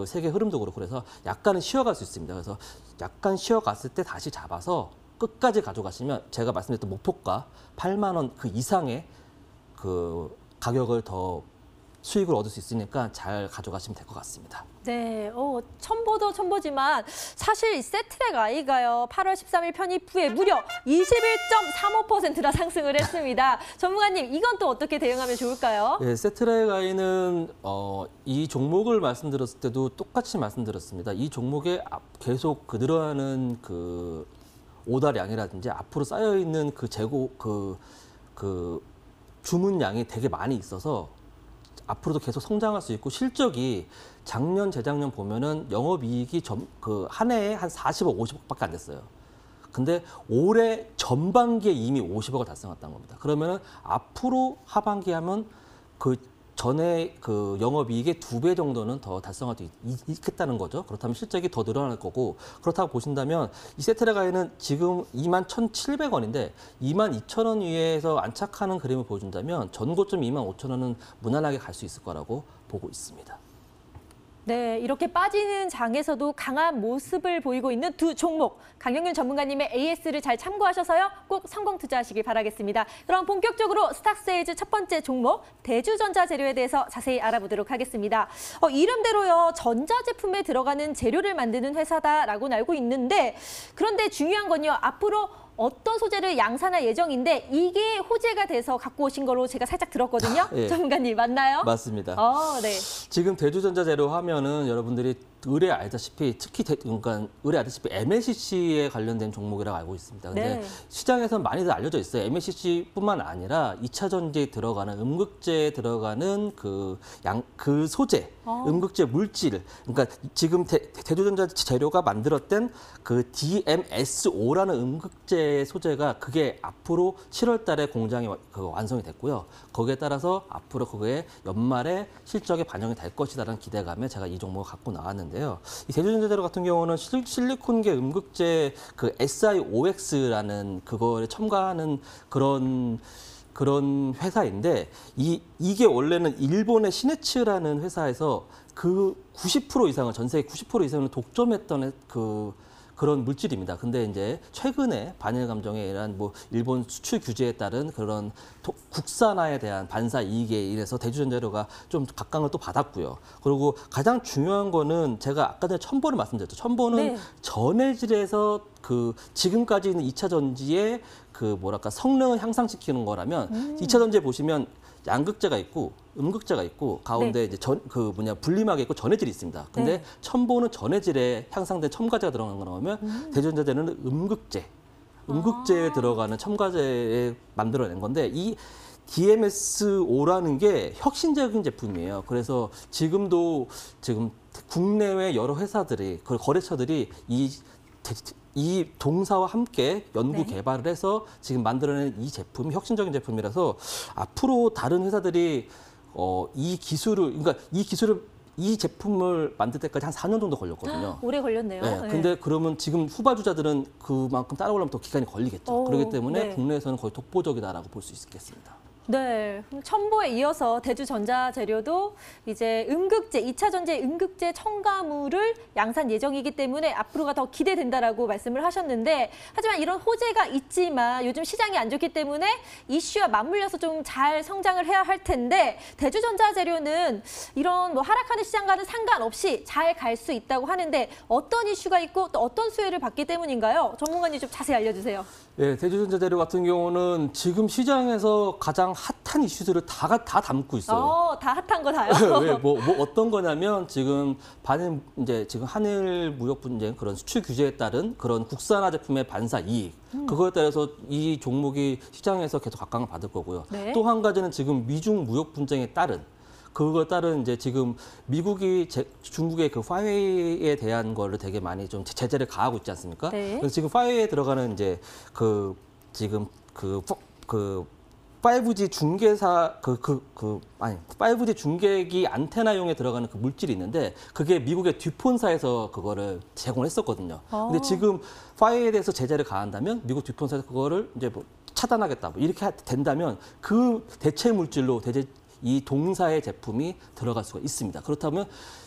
세계 흐름도 그렇고 그래서 약간은 쉬어갈 수 있습니다. 그래서 약간 쉬어갔을 때 다시 잡아서 끝까지 가져가시면 제가 말씀드렸던 목표가 8만 원 그 이상의 그 가격을 더 수익을 얻을 수 있으니까 잘 가져가시면 될 것 같습니다. 네, 첨보도 첨보지만 사실 이 세트랙 아이가요. 8월 13일 편입 후에 무려 21.35%나 상승을 했습니다. 전문가님, 이건 또 어떻게 대응하면 좋을까요? 네, 세트랙 아이는 이 종목을 말씀드렸을 때도 똑같이 말씀드렸습니다. 이 종목에 계속 늘어나는 그 오달량이라든지 앞으로 쌓여 있는 그 주문량이 되게 많이 있어서 앞으로도 계속 성장할 수 있고 실적이 작년, 재작년 보면은 영업이익이 한 해에 한 40억, 50억밖에 안 됐어요. 근데 올해 전반기에 이미 50억을 달성했다는 겁니다. 그러면은 앞으로 하반기 하면 그 전에 그 영업이익의 2배 정도는 더 달성할 수 있겠다는 거죠. 그렇다면 실적이 더 늘어날 거고 그렇다고 보신다면 이 세트레가이는 지금 21,700원인데 22,000원 위에서 안착하는 그림을 보여준다면 전고점 25,000원은 무난하게 갈 수 있을 거라고 보고 있습니다. 네, 이렇게 빠지는 장에서도 강한 모습을 보이고 있는 두 종목. 강영균 전문가님의 AS를 잘 참고하셔서요. 꼭 성공 투자하시길 바라겠습니다. 그럼 본격적으로 스탁세일즈 첫 번째 종목 대주전자 재료에 대해서 자세히 알아보도록 하겠습니다. 이름대로요. 전자제품에 들어가는 재료를 만드는 회사다라고는 알고 있는데 그런데 중요한 건요. 앞으로 어떤 소재를 양산할 예정인데 이게 호재가 돼서 갖고 오신 거로 제가 살짝 들었거든요. 예. 전문가님 맞나요? 맞습니다. 네. 지금 대주전자 재료 하면은 여러분들이 의뢰 알다시피 특히 의뢰 알다시피 MLCC에 관련된 종목이라고 알고 있습니다. 근데 네. 시장에서는 많이들 알려져 있어요. MLCC뿐만 아니라 2차 전지에 들어가는 음극재에 들어가는 그 소재, 음극재 물질. 그러니까 지금 대주전자 재료가 만들었던 그 DMSO라는 음극재 소재가 그게 앞으로 7월 달에 공장이 완성이 됐고요. 거기에 따라서 앞으로 그게 연말에 실적에 반영이 될 것이다라는 기대감에 제가 이 종목을 갖고 나왔는데요. 이 대주전자 재료 같은 경우는 실리콘계 음극재 그 SiOX라는 그거에 첨가하는 그런 회사인데 이게 원래는 일본의 시네츠라는 회사에서 그 90% 이상을 전 세계 90% 이상을 독점했던 그런 물질입니다. 근데 이제 최근에 반일 감정에 의한 일본 수출 규제에 따른 그런 국산화에 대한 반사 이익에 의해서 대주전자재료가 좀 각광을 또 받았고요. 그리고 가장 중요한 거는 제가 아까 전에 첨보를 말씀드렸죠. 첨보는 네. 전해질에서 지금까지 있는 2차 전지의 성능을 향상시키는 거라면 2차 전지에 보시면 양극재가 있고 음극재가 있고 가운데 네. 이제 분리막이 있고 전해질이 있습니다. 근데 네. 첨보는 전해질에 향상된 첨가제가 들어간 거라면 대주전자재료는 음극재에 들어가는 첨가제에 만들어낸 건데 이 DMS-5라는 게 혁신적인 제품이에요. 그래서 지금 국내외 여러 회사들이, 거래처들이 이 동사와 함께 연구 개발을 해서 지금 만들어낸 이 제품이 혁신적인 제품이라서 앞으로 다른 회사들이 이 제품을 만들 때까지 한 4년 정도 걸렸거든요. 오래 걸렸네요. 네, 근데 그러면 지금 후발주자들은 그만큼 따라오려면 더 기간이 걸리겠죠. 그렇기 때문에 국내에서는 거의 독보적이다라고 볼 수 있겠습니다. 네, 첨보에 이어서 대주전자재료도 이제 음극재, 2차 전지의 음극재 첨가물을 양산 예정이기 때문에 앞으로가 더 기대된다라고 말씀을 하셨는데, 하지만 이런 호재가 있지만 요즘 시장이 안 좋기 때문에 이슈와 맞물려서 좀 잘 성장을 해야 할 텐데, 대주전자재료는 이런 뭐 하락하는 시장과는 상관없이 잘 갈 수 있다고 하는데 어떤 이슈가 있고 또 어떤 수혜를 받기 때문인가요? 전문가님 좀 자세히 알려주세요. 네, 대주전자재료 같은 경우는 지금 시장에서 가장 핫한 이슈들을 다 담고 있어요. 다 핫한 거 다요? 왜, 뭐 어떤 거냐면 지금 지금 한일 무역 분쟁, 그런 수출 규제에 따른 그런 국산화 제품의 반사 이익, 그거에 따라서 이 종목이 시장에서 계속 각광을 받을 거고요. 네. 또 한 가지는 지금 미중 무역 분쟁에 따른 그거에 따른 이제 지금 미국이 중국의 그 화웨이에 대한 거를 되게 많이 좀 제재를 가하고 있지 않습니까? 네. 그래서 지금 화웨이에 들어가는 이제 5G 중계사 5G 중계기 안테나용에 들어가는 그 물질이 있는데 그게 미국의 듀폰사에서 그거를 제공을 했었거든요. 근데 지금 화웨이에 대해서 제재를 가한다면 미국 듀폰사에서 그거를 이제 뭐 차단하겠다 뭐 이렇게 된다면 그 대체 물질로 이 동사의 제품이 들어갈 수가 있습니다. 그렇다면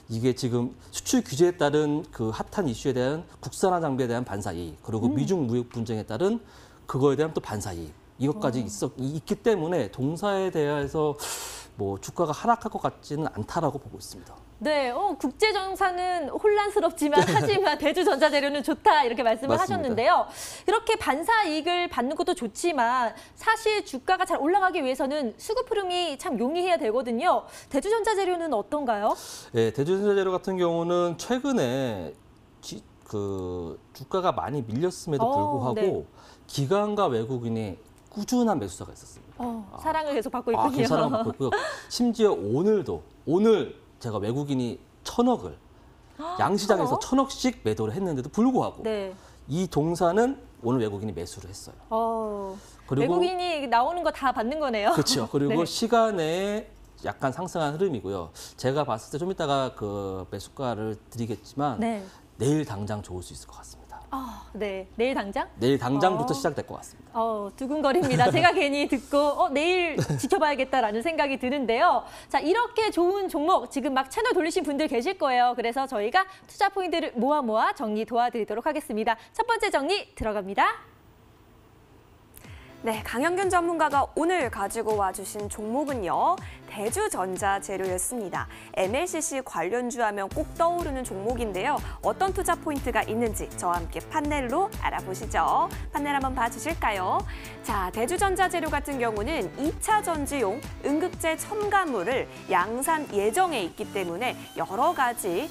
이게 지금 수출 규제에 따른 그 핫한 이슈에 대한 국산화 장비에 대한 반사 이익, 그리고 미중 무역 분쟁에 따른 그거에 대한 또 반사 이익, 이것까지 있기 때문에 동사에 대해서 뭐 주가가 하락할 것 같지는 않다라고 보고 있습니다. 네, 국제정사는 혼란스럽지만 하지만 대주전자재료는 좋다 이렇게 말씀을 맞습니다. 하셨는데요. 이렇게 반사 이익을 받는 것도 좋지만 사실 주가가 잘 올라가기 위해서는 수급 흐름이 참 용이해야 되거든요. 대주전자재료는 어떤가요? 네, 대주전자재료 같은 경우는 최근에 주가가 많이 밀렸음에도 불구하고 네. 기관과 외국인의 꾸준한 매수사가 있었습니다. 사랑을 계속 받고 있군요. 사랑을 받고 있고요. 심지어 오늘 제가 외국인이 1,000억을 양시장에서 1,000억씩 매도를 했는데도 불구하고 네. 이 동사는 오늘 외국인이 매수를 했어요. 그리고 외국인이 나오는 거 다 받는 거네요. 그렇죠. 그리고 네. 시간에 약간 상승한 흐름이고요. 제가 봤을 때 좀 이따가 그 매수가를 드리겠지만 네. 내일 당장 좋을 수 있을 것 같습니다. 네, 내일 당장? 내일 당장부터 시작될 것 같습니다. 두근거립니다. 제가 괜히 듣고 내일 지켜봐야겠다라는 생각이 드는데요. 자, 이렇게 좋은 종목 지금 막 채널 돌리신 분들 계실 거예요. 그래서 저희가 투자 포인트를 모아 정리 도와드리도록 하겠습니다. 첫 번째 정리 들어갑니다. 네, 강영균 전문가가 오늘 가지고 와주신 종목은요. 대주전자재료였습니다. MLCC 관련주 하면 꼭 떠오르는 종목인데요. 어떤 투자 포인트가 있는지 저와 함께 판넬로 알아보시죠. 판넬 한번 봐주실까요? 자, 대주전자재료 같은 경우는 2차 전지용 음극재 첨가물을 양산 예정에 있기 때문에 여러 가지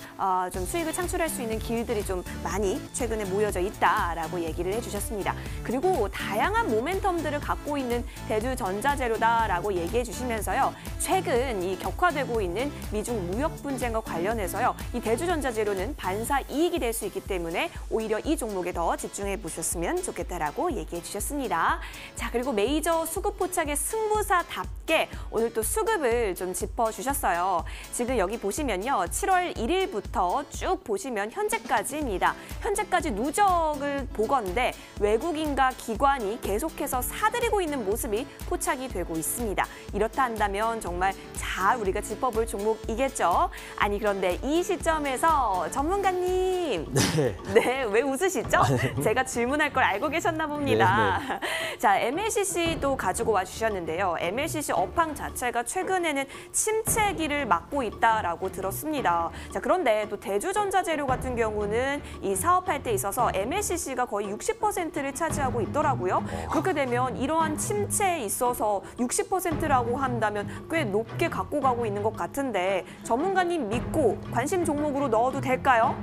좀 수익을 창출할 수 있는 길들이 좀 많이 최근에 모여져 있다라고 얘기를 해주셨습니다. 그리고 다양한 모멘텀들을 갖고 있는 대주전자재료다라고 얘기해 주시면서요. 최근 이 격화되고 있는 미중 무역 분쟁과 관련해서요. 이 대주전자재료는 반사 이익이 될 수 있기 때문에 오히려 이 종목에 더 집중해 보셨으면 좋겠다라고 얘기해 주셨습니다. 자, 그리고 메이저 수급 포착의 승부사답게 오늘 또 수급을 좀 짚어주셨어요. 지금 여기 보시면요. 7월 1일부터 쭉 보시면 현재까지입니다. 현재까지 누적을 보건대 외국인과 기관이 계속해서 사들이고 있는 모습이 포착이 되고 있습니다. 이렇다 한다면 정말 잘 우리가 짚어볼 종목이겠죠. 아니 그런데 이 시점에서 전문가님, 네, 왜 웃으시죠? 제가 질문할 걸 알고 계셨나 봅니다. 자, MLCC도 가지고 와주셨는데요. MLCC 업황 자체가 최근에는 침체기를 맞고 있다라고 들었습니다. 자, 그런데 또 대주전자재료 같은 경우는 이 사업할 때 있어서 MLCC가 거의 60%를 차지하고 있더라고요. 그렇게 되면 이러한 침체에 있어서 60%라고 한다면 꽤 높게 갖고 가고 있는 것 같은데 전문가님 믿고 관심 종목으로 넣어도 될까요?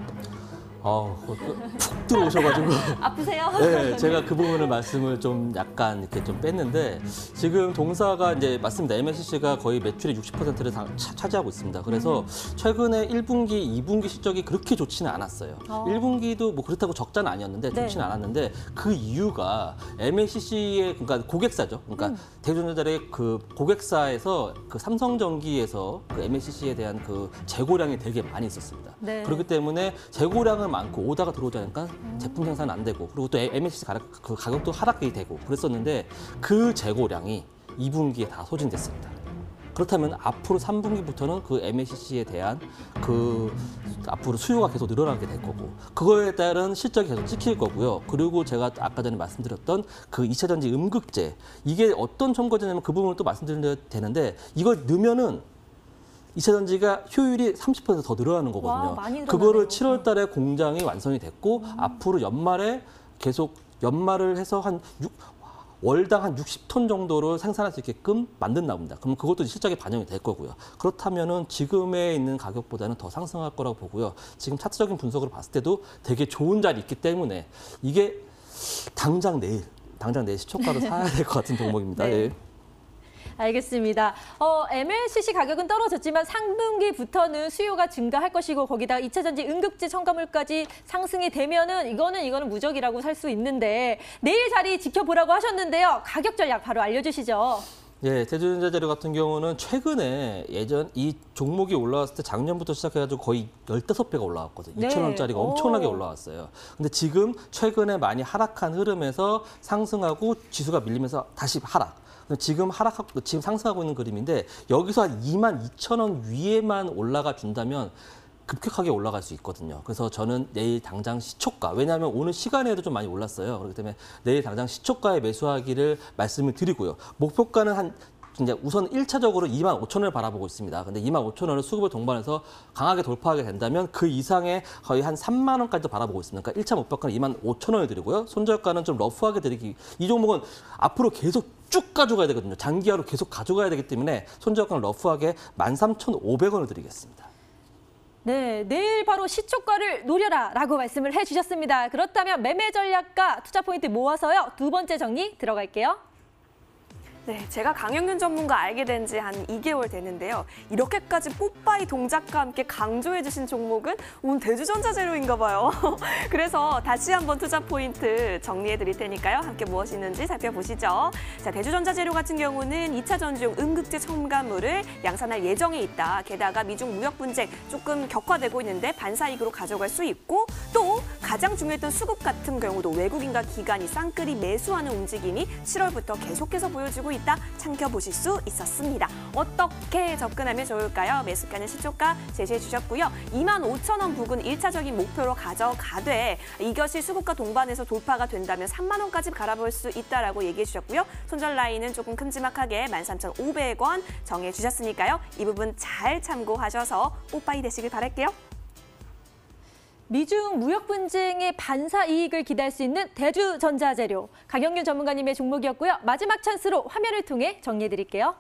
푹 들어오셔가지고. 아프세요? 네, 제가 그 부분을 말씀을 좀 약간 이렇게 좀 뺐는데 지금 동사가 이제 맞습니다. MLCC가 거의 매출의 60%를 차지하고 있습니다. 그래서 최근에 1분기, 2분기 실적이 그렇게 좋지는 않았어요. 1분기도 뭐 그렇다고 적자는 아니었는데 좋지는 않았는데 그 이유가 MLCC의 그러니까 고객사죠. 그러니까 대전자의 그 고객사에서 그 삼성전기에서 그 MLCC에 대한 그 재고량이 되게 많이 있었습니다. 네. 그렇기 때문에 재고량은 많고 오다가 들어오지 않으니까 제품 생산은 안 되고 그리고 또 MLCC 그 가격도 하락이 되고 그랬었는데 그 재고량이 2분기에 다 소진됐습니다. 그렇다면 앞으로 3분기부터는 그 MLCC에 대한 그 앞으로 수요가 계속 늘어나게 될 거고 그거에 따른 실적이 계속 찍힐 거고요. 그리고 제가 아까 전에 말씀드렸던 그 2차 전지 음극재 이게 어떤 첨가제냐면 그 부분을 또 말씀드려야 되는데 이걸 넣으면은 2차 전지가 효율이 30% 더 늘어나는 거거든요. 와, 많이 늘어나네요. 그거를 7월 달에 공장이 완성이 됐고 앞으로 연말에 계속 연말을 해서 월당 한 60톤 정도를 생산할 수 있게끔 만든다 봅니다. 그럼 그것도 실적에 반영이 될 거고요. 그렇다면은 지금에 있는 가격보다는 더 상승할 거라고 보고요. 지금 차트적인 분석으로 봤을 때도 되게 좋은 자리 있기 때문에 이게 당장 내일 시초가로 사야 될 것 같은 종목입니다. 네. 예. 알겠습니다. MLCC 가격은 떨어졌지만 3분기부터는 수요가 증가할 것이고 거기다가 2차 전지 응급제 첨가물까지 상승이 되면은 이거는 무적이라고 살 수 있는데 내일 자리 지켜보라고 하셨는데요. 가격 전략 바로 알려주시죠. 예, 대전자재료 같은 경우는 최근에 예전 이 종목이 올라왔을 때 작년부터 시작해가지고 거의 15배가 올라왔거든요. 네. 2,000원짜리가 엄청나게 올라왔어요. 근데 지금 최근에 많이 하락한 흐름에서 상승하고 지수가 밀리면서 다시 하락. 지금 지금 상승하고 있는 그림인데 여기서 한 22,000원 위에만 올라가 준다면 급격하게 올라갈 수 있거든요. 그래서 저는 내일 당장 시초가, 왜냐하면 오늘 시간에도 좀 많이 올랐어요. 그렇기 때문에 내일 당장 시초가에 매수하기를 말씀을 드리고요. 목표가는 이제 우선 1차적으로 25,000원을 바라보고 있습니다. 근데 25,000원을 수급을 동반해서 강하게 돌파하게 된다면 그 이상의 거의 한 3만 원까지도 바라보고 있습니다. 그러니까 1차 목표가는 25,000원을 드리고요. 손절가는 좀 러프하게 드리기. 이 종목은 앞으로 계속 쭉 가져가야 되거든요. 장기화로 계속 가져가야 되기 때문에 손절가는 러프하게 13,500원을 드리겠습니다. 네, 내일 바로 시초가를 노려라라고 말씀을 해주셨습니다. 그렇다면 매매 전략과 투자 포인트 모아서요. 두 번째 정리 들어갈게요. 네, 제가 강영균 전문가 알게 된 지 한 2개월 됐는데요. 이렇게까지 뽀빠이 동작과 함께 강조해 주신 종목은 오늘 대주전자재료인가 봐요. 그래서 다시 한번 투자 포인트 정리해 드릴 테니까요. 함께 무엇이 있는지 살펴보시죠. 자, 대주전자재료 같은 경우는 2차 전지용 음극재 첨가물을 양산할 예정에 있다. 게다가 미중 무역 분쟁 조금 격화되고 있는데 반사이익으로 가져갈 수 있고 또 가장 중요했던 수급 같은 경우도 외국인과 기관이 쌍끌이 매수하는 움직임이 7월부터 계속해서 보여지고 있다. 참겨보실 수 있었습니다. 어떻게 접근하면 좋을까요? 매수가는 시초가 제시해 주셨고요. 25,000원 부근 1차적인 목표로 가져가되 이것이 수급과 동반해서 돌파가 된다면 3만 원까지 갈아볼 수 있다라고 얘기해 주셨고요. 손절 라인은 조금 큼지막하게 13,500원 정해 주셨으니까요. 이 부분 잘 참고하셔서 뽀빠이 되시길 바랄게요. 미중 무역 분쟁의 반사 이익을 기대할 수 있는 대주전자재료. 강영균 전문가님의 종목이었고요. 마지막 찬스로 화면을 통해 정리해드릴게요.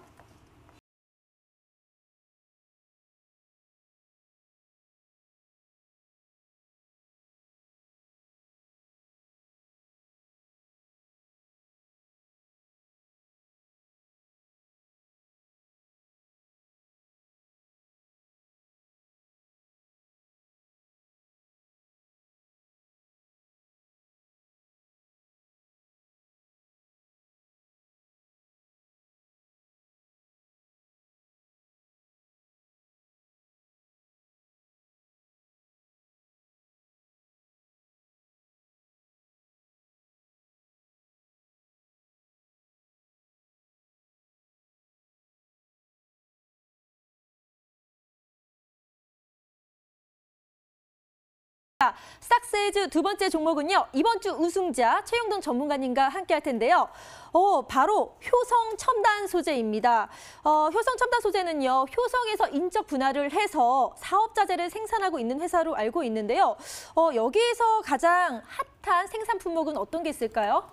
스탁스에이즈 두 번째 종목은요. 이번 주 우승자 최용돈 전문가님과 함께 할 텐데요. 바로 효성 첨단 소재입니다. 효성 첨단 소재는요. 효성에서 인적 분할을 해서 사업자재를 생산하고 있는 회사로 알고 있는데요. 여기에서 가장 핫한 생산 품목은 어떤 게 있을까요?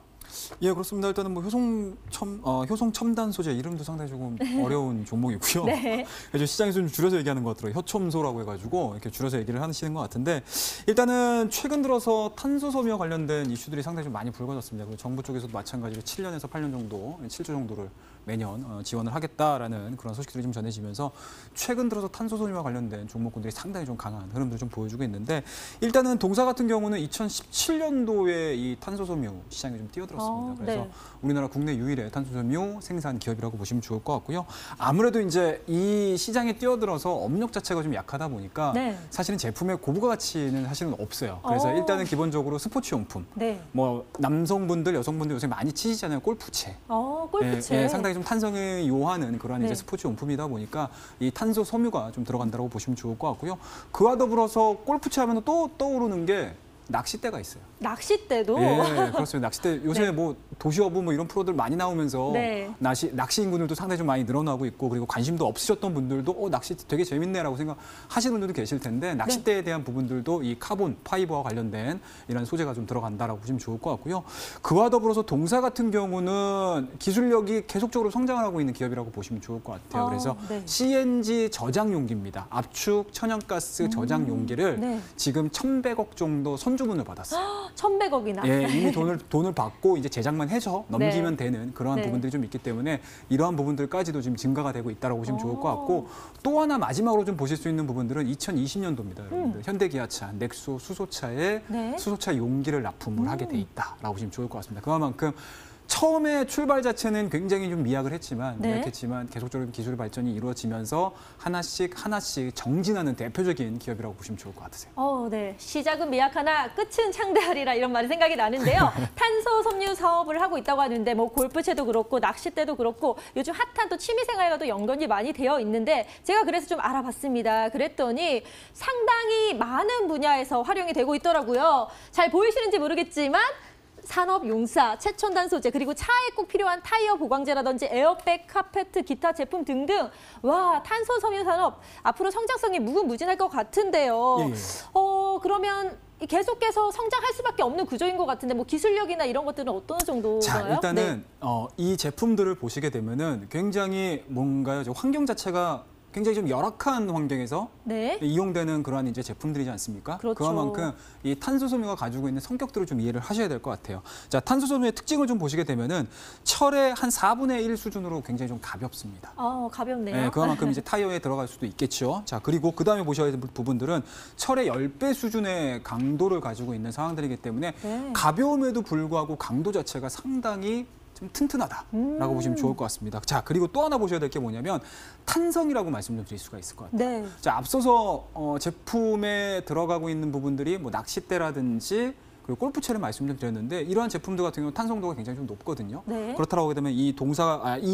예, 그렇습니다. 일단은 뭐 효성 첨단 소재 이름도 상당히 조금 어려운 종목이고요. 네. 그래서 시장에서 좀 줄여서 얘기하는 것 같더라고요. 효첨소라고 해가지고 이렇게 줄여서 얘기를 하시는 것 같은데 일단은 최근 들어서 탄소 섬유와 관련된 이슈들이 상당히 좀 많이 불거졌습니다. 그리고 정부 쪽에서도 마찬가지로 7년에서 8년 정도, 7조 정도를 매년 지원을 하겠다라는 그런 소식들이 좀 전해지면서 최근 들어서 탄소 섬유와 관련된 종목군들이 상당히 좀 강한 흐름도 좀 보여주고 있는데 일단은 동사 같은 경우는 2017년도에 이 탄소 섬유 시장에 좀 뛰어들었습니다. 그래서 네. 우리나라 국내 유일의 탄소 섬유 생산 기업이라고 보시면 좋을 것 같고요. 아무래도 이제 이 시장에 뛰어들어서 업력 자체가 좀 약하다 보니까 네. 사실은 제품의 고부가 가치는 사실은 없어요. 그래서 일단은 기본적으로 스포츠 용품, 네. 뭐 남성분들, 여성분들 요새 많이 치시잖아요. 골프채. 골프채. 예, 상당히 좀 탄성을 요하는 그러한 네. 이제 스포츠 용품이다 보니까 이 탄소 섬유가 좀 들어간다고 보시면 좋을 것 같고요. 그와 더불어서 골프채 하면 또 떠오르는 게 낚싯대가 있어요. 낚싯대도. 예, 그렇습니다. 낚싯대 요새 네. 뭐 도시어부 뭐 이런 프로들 많이 나오면서 네. 낚시 인구들도 상당히 좀 많이 늘어나고 있고 그리고 관심도 없으셨던 분들도 낚시 되게 재밌네라고 생각하시는 분들도 계실 텐데 낚싯대에 대한 부분들도 이 카본 파이버와 관련된 이런 소재가 좀 들어간다라고 보시면 좋을 것 같고요. 그와 더불어서 동사 같은 경우는 기술력이 계속적으로 성장을 하고 있는 기업이라고 보시면 좋을 것 같아요. 그래서 네. CNG 저장 용기입니다. 압축 천연가스 저장 용기를 네. 지금 1,100억 정도 선주문을 받았어요. 1,100억이나. 예, 이미 돈을 받고 이제 제작만 해서 넘기면 되는 그러한 네. 부분들이 좀 있기 때문에 이러한 부분들까지도 지금 증가가 되고 있다고 보시면 좋을 것 같고 또 하나 마지막으로 좀 보실 수 있는 부분들은 2020년도입니다. 여러분들. 현대기아차, 넥소 수소차에 네. 수소차 용기를 납품을 하게 돼 있다라고 보시면 좋을 것 같습니다. 그만큼 처음에 출발 자체는 굉장히 좀 미약했지만 계속적으로 기술 발전이 이루어지면서 하나씩 정진하는 대표적인 기업이라고 보시면 좋을 것 같으세요. 네. 시작은 미약하나 끝은 창대하리라 이런 말이 생각이 나는데요. 탄소 섬유 사업을 하고 있다고 하는데 뭐 골프채도 그렇고 낚싯대도 그렇고 요즘 핫한 또 취미생활과도 연관이 많이 되어 있는데 제가 그래서 좀 알아봤습니다. 그랬더니 상당히 많은 분야에서 활용이 되고 있더라고요. 잘 보이시는지 모르겠지만 산업 용사, 최첨단 소재, 그리고 차에 꼭 필요한 타이어 보강제라든지 에어백, 카페트, 기타 제품 등등. 와, 탄소 섬유 산업 앞으로 성장성이 무궁무진할 것 같은데요. 예. 그러면 계속해서 성장할 수밖에 없는 구조인 것 같은데 뭐 기술력이나 이런 것들은 어떤 정도인가요? 자, 일단은 이 제품들을 보시게 되면은 굉장히 뭔가요? 환경 자체가 굉장히 좀 열악한 환경에서 네. 이용되는 그러한 이제 제품들이지 않습니까? 그렇죠. 그만큼 이 탄소 섬유가 가지고 있는 성격들을 좀 이해를 하셔야 될 것 같아요. 자, 탄소 섬유의 특징을 좀 보시게 되면은 철의 한 4분의 1 수준으로 굉장히 좀 가볍습니다. 가볍네요. 네, 그만큼 이제 타이어에 들어갈 수도 있겠죠. 자, 그리고 그다음에 보셔야 될 부분들은 철의 10배 수준의 강도를 가지고 있는 상황들이기 때문에 네. 가벼움에도 불구하고 강도 자체가 상당히 좀 튼튼하다라고 보시면 좋을 것 같습니다. 자, 그리고 또 하나 보셔야 될 게 뭐냐면 탄성이라고 말씀 좀 드릴 수가 있을 것 같아요. 네. 자, 앞서서 제품에 들어가고 있는 부분들이 뭐 낚싯대라든지 그리고 골프채를 말씀 좀 드렸는데 이러한 제품들 같은 경우는 탄성도가 굉장히 좀 높거든요. 네. 그렇다고 하게 되면 이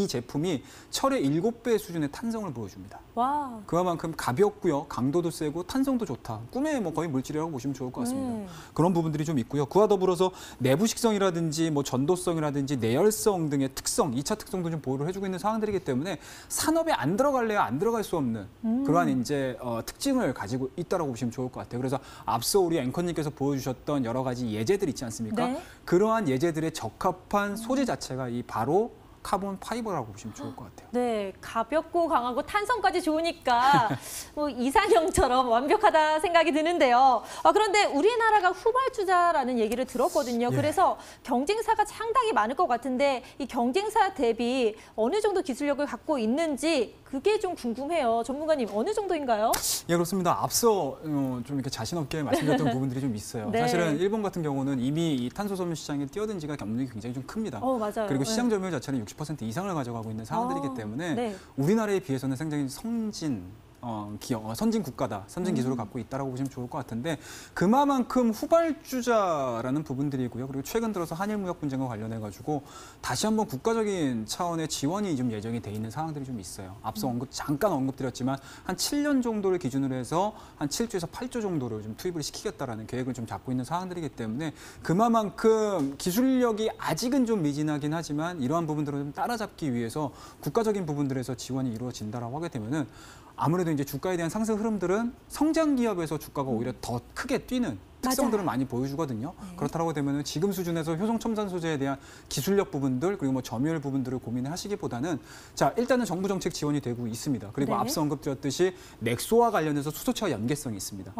제품이 철의 7배 수준의 탄성을 보여줍니다. 와. 그만큼 가볍고요, 강도도 세고 탄성도 좋다. 꿈의 뭐 거의 물질이라고 보시면 좋을 것 같습니다. 네. 그런 부분들이 좀 있고요. 그와 더불어서 내부 식성이라든지 뭐 전도성이라든지 내열성 등의 특성, 2차 특성도 좀 보호를 해주고 있는 상황들이기 때문에 산업에 안 들어갈래야 안 들어갈 수 없는 그러한 이제 특징을 가지고 있다라고 보시면 좋을 것 같아요. 그래서 앞서 우리 앵커님께서 보여주셨던 여러 가지 예제들 있지 않습니까? 네. 그러한 예제들에 적합한 소재 자체가 이 바로 카본 파이버라고 보시면 좋을 것 같아요. 네, 가볍고 강하고 탄성까지 좋으니까 뭐 이상형처럼 완벽하다 생각이 드는데요. 그런데 우리나라가 후발주자라는 얘기를 들었거든요. 예. 그래서 경쟁사가 상당히 많을 것 같은데 이 경쟁사 대비 어느 정도 기술력을 갖고 있는지 그게 좀 궁금해요. 전문가님, 어느 정도인가요? 예, 그렇습니다. 앞서 좀 이렇게 자신 없게 말씀드렸던 부분들이 좀 있어요. 네. 사실은 일본 같은 경우는 이미 이 탄소 섬유 시장에 뛰어든 지가 경력이 굉장히 좀 큽니다. 맞아요. 그리고 시장 네. 점유율 자체는 60% 이상을 가져가고 있는 상황들이기 때문에 네. 우리나라에 비해서는 상당히 선진 국가다, 선진 기술을 갖고 있다라고 보시면 좋을 것 같은데 그만큼 후발주자라는 부분들이고요. 그리고 최근 들어서 한일 무역 분쟁과 관련해 가지고 다시 한번 국가적인 차원의 지원이 좀 예정이 돼 있는 상황들이 좀 있어요. 앞서 잠깐 언급드렸지만 한 7년 정도를 기준으로 해서 한 7조에서 8조 정도를 좀 투입을 시키겠다라는 계획을 좀 잡고 있는 상황들이기 때문에 그만큼 기술력이 아직은 좀 미진하긴 하지만 이러한 부분들을 좀 따라잡기 위해서 국가적인 부분들에서 지원이 이루어진다라고 하게 되면은 아무래도 이제 주가에 대한 상승 흐름들은 성장 기업에서 주가가 오히려 더 크게 뛰는 특성들을 많이 보여주거든요. 그렇다고 되면 지금 수준에서 효성 첨단 소재에 대한 기술력 부분들 그리고 뭐 점유율 부분들을 고민을 하시기보다는 자 일단은 정부 정책 지원이 되고 있습니다. 그리고 네. 앞서 언급드렸듯이 넥소와 관련해서 수소차와 연계성이 있습니다.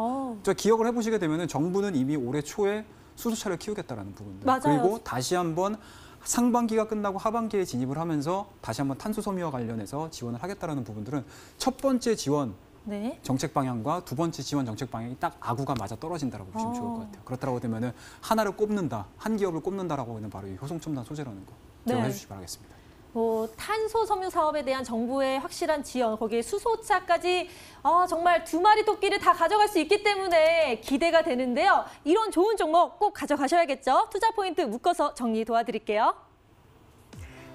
저 기억을 해보시게 되면 정부는 이미 올해 초에 수소차를 키우겠다라는 부분들 맞아요. 그리고 다시 한번 상반기가 끝나고 하반기에 진입을 하면서 다시 한번 탄소 섬유와 관련해서 지원을 하겠다라는 부분들은 첫 번째 지원 네. 정책 방향과 두 번째 지원 정책 방향이 딱 아구가 맞아 떨어진다라고 보시면 좋을 것 같아요. 그렇다고 되면은 하나를 꼽는다, 한 기업을 꼽는다라고 하는 바로 이 효성첨단 소재라는 거 기억해 네. 주시기 바라겠습니다. 탄소 섬유 사업에 대한 정부의 확실한 지원, 거기에 수소차까지 정말 두 마리 토끼를 다 가져갈 수 있기 때문에 기대가 되는데요. 이런 좋은 종목 꼭 가져가셔야겠죠. 투자 포인트 묶어서 정리 도와드릴게요.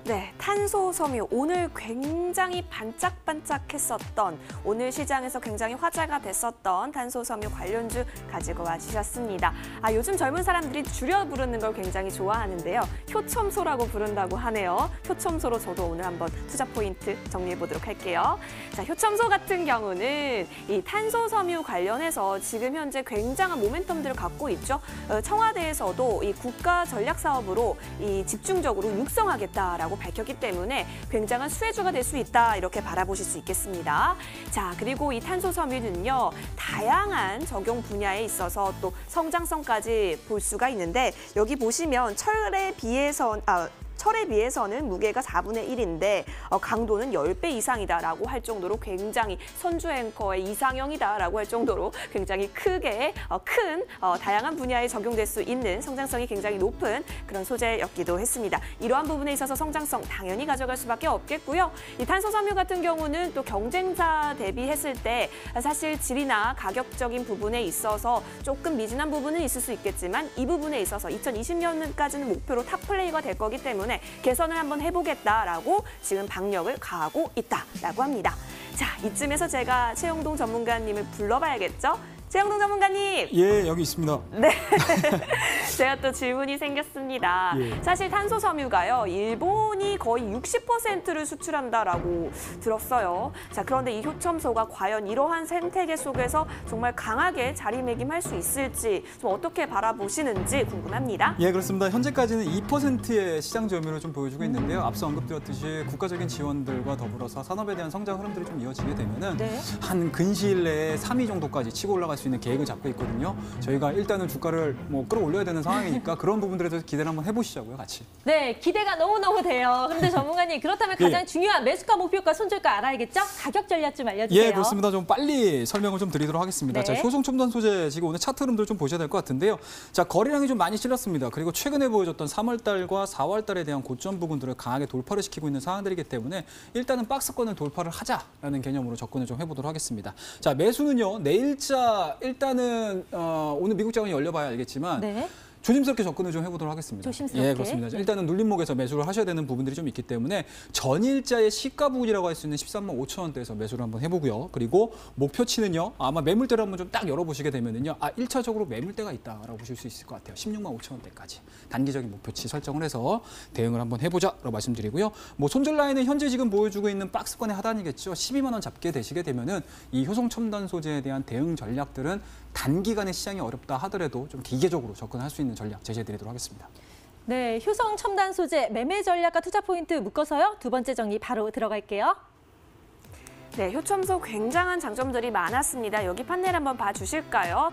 네, 탄소 섬유 오늘 굉장히 반짝반짝했었던 오늘 시장에서 굉장히 화제가 됐었던 탄소 섬유 관련주 가지고 와주셨습니다. 요즘 젊은 사람들이 줄여 부르는 걸 굉장히 좋아하는데요. 효첨소라고 부른다고 하네요. 효첨소로 저도 오늘 한번 투자 포인트 정리해 보도록 할게요. 자, 효첨소 같은 경우는 이 탄소 섬유 관련해서 지금 현재 굉장한 모멘텀들을 갖고 있죠. 청와대에서도 이 국가 전략 사업으로 이 집중적으로 육성하겠다라고 밝혔기 때문에 굉장한 수혜주가 될 수 있다 이렇게 바라보실 수 있겠습니다. 자, 그리고 이 탄소 섬유는요 다양한 적용 분야에 있어서 또 성장성까지 볼 수가 있는데 여기 보시면 철에 비해서는 무게가 4분의 1인데 강도는 10배 이상이다라고 할 정도로 굉장히 선주 앵커의 이상형이다라고 할 정도로 굉장히 크게 큰 다양한 분야에 적용될 수 있는 성장성이 굉장히 높은 그런 소재였기도 했습니다. 이러한 부분에 있어서 성장성 당연히 가져갈 수밖에 없겠고요. 이 탄소 섬유 같은 경우는 또 경쟁자 대비했을 때 사실 질이나 가격적인 부분에 있어서 조금 미진한 부분은 있을 수 있겠지만 이 부분에 있어서 2020년까지는 목표로 탑 플레이가 될 거기 때문에 개선을 한번 해보겠다라고 지금 박력을 가하고 있다라고 합니다. 자, 이쯤에서 제가 최영동 전문가님을 불러봐야겠죠? 최영동 전문가님. 예, 여기 있습니다. 네. 제가 또 질문이 생겼습니다. 예. 사실 탄소 섬유가요, 일본이 거의 60%를 수출한다라고 들었어요. 자, 그런데 이 효첨소가 과연 이러한 생태계 속에서 정말 강하게 자리매김할 수 있을지 좀 어떻게 바라보시는지 궁금합니다. 예, 그렇습니다. 현재까지는 2%의 시장 점유율을 좀 보여주고 있는데요. 앞서 언급드렸듯이 국가적인 지원들과 더불어서 산업에 대한 성장 흐름들이 좀 이어지게 되면은 네. 한 근시일 내에 3위 정도까지 치고 올라갈 수 있는 계획을 잡고 있거든요. 저희가 일단은 주가를 끌어올려야 되는 상황이니까 그런 부분들에 대해서 기대를 한번 해보시자고요, 같이. 네, 기대가 너무너무 돼요. 그런데 전문가님, 그렇다면 가장 예. 중요한 매수가, 목표가, 손절가 알아야겠죠? 가격 전략 좀 알려주세요. 예, 그렇습니다. 좀 빨리 설명을 좀 드리도록 하겠습니다. 네. 자, 효성 첨단 소재 지금 오늘 차트 흐름들 좀 보셔야 될 것 같은데요. 자, 거래량이 좀 많이 실렸습니다. 그리고 최근에 보여줬던 3월 달과 4월 달에 대한 고점 부분들을 강하게 돌파를 시키고 있는 상황들이기 때문에 일단은 박스권을 돌파를 하자라는 개념으로 접근을 좀 해보도록 하겠습니다. 자, 매수는요. 내일자 일단은 오늘 미국 자금이 열려봐야 알겠지만 네. 조심스럽게 접근을 좀 해보도록 하겠습니다. 조심스럽게. 예, 그렇습니다. 일단은 눌림목에서 매수를 하셔야 되는 부분들이 좀 있기 때문에 전일자의 시가 부분이라고 할 수 있는 13만 5천 원대에서 매수를 한번 해보고요. 그리고 목표치는요. 아마 매물대를 한번 좀 딱 열어보시게 되면은요. 1차적으로 매물대가 있다라고 보실 수 있을 것 같아요. 16만 5천 원대까지 단기적인 목표치 설정을 해서 대응을 한번 해보자라고 말씀드리고요. 손절 라인은 현재 지금 보여주고 있는 박스권의 하단이겠죠. 12만 원 잡게 되시게 되면은 이 효성 첨단 소재에 대한 대응 전략들은 단기간에 시장이 어렵다 하더라도 좀 기계적으로 접근할 수 있는 전략 제시해드리도록 하겠습니다. 네, 효성 첨단 소재 매매 전략과 투자 포인트 묶어서요. 두 번째 정리 바로 들어갈게요. 네, 효첨소 굉장한 장점들이 많았습니다. 여기 판넬 한번 봐주실까요?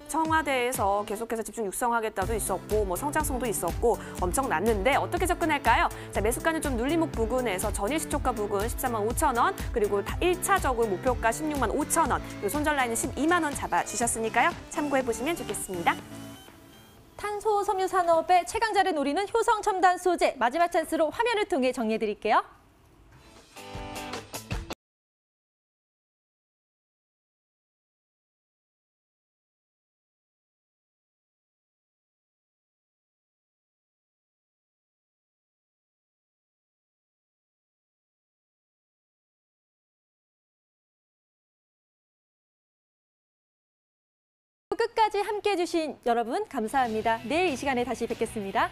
청와대에서 계속해서 집중 육성하겠다도 있었고 성장성도 있었고 엄청났는데 어떻게 접근할까요? 자, 매수가는 좀 눌림목 부근에서 전일 시초가 부근 14만 5천 원 그리고 1차적으로 목표가 16만 5천 원 그리고 손절 라인은 12만 원 잡아주셨으니까요. 참고해보시면 좋겠습니다. 탄소 섬유 산업의 최강자를 노리는 효성 첨단 소재 마지막 찬스로 화면을 통해 정리해드릴게요. 끝까지 함께해 주신 여러분 감사합니다. 내일 이 시간에 다시 뵙겠습니다.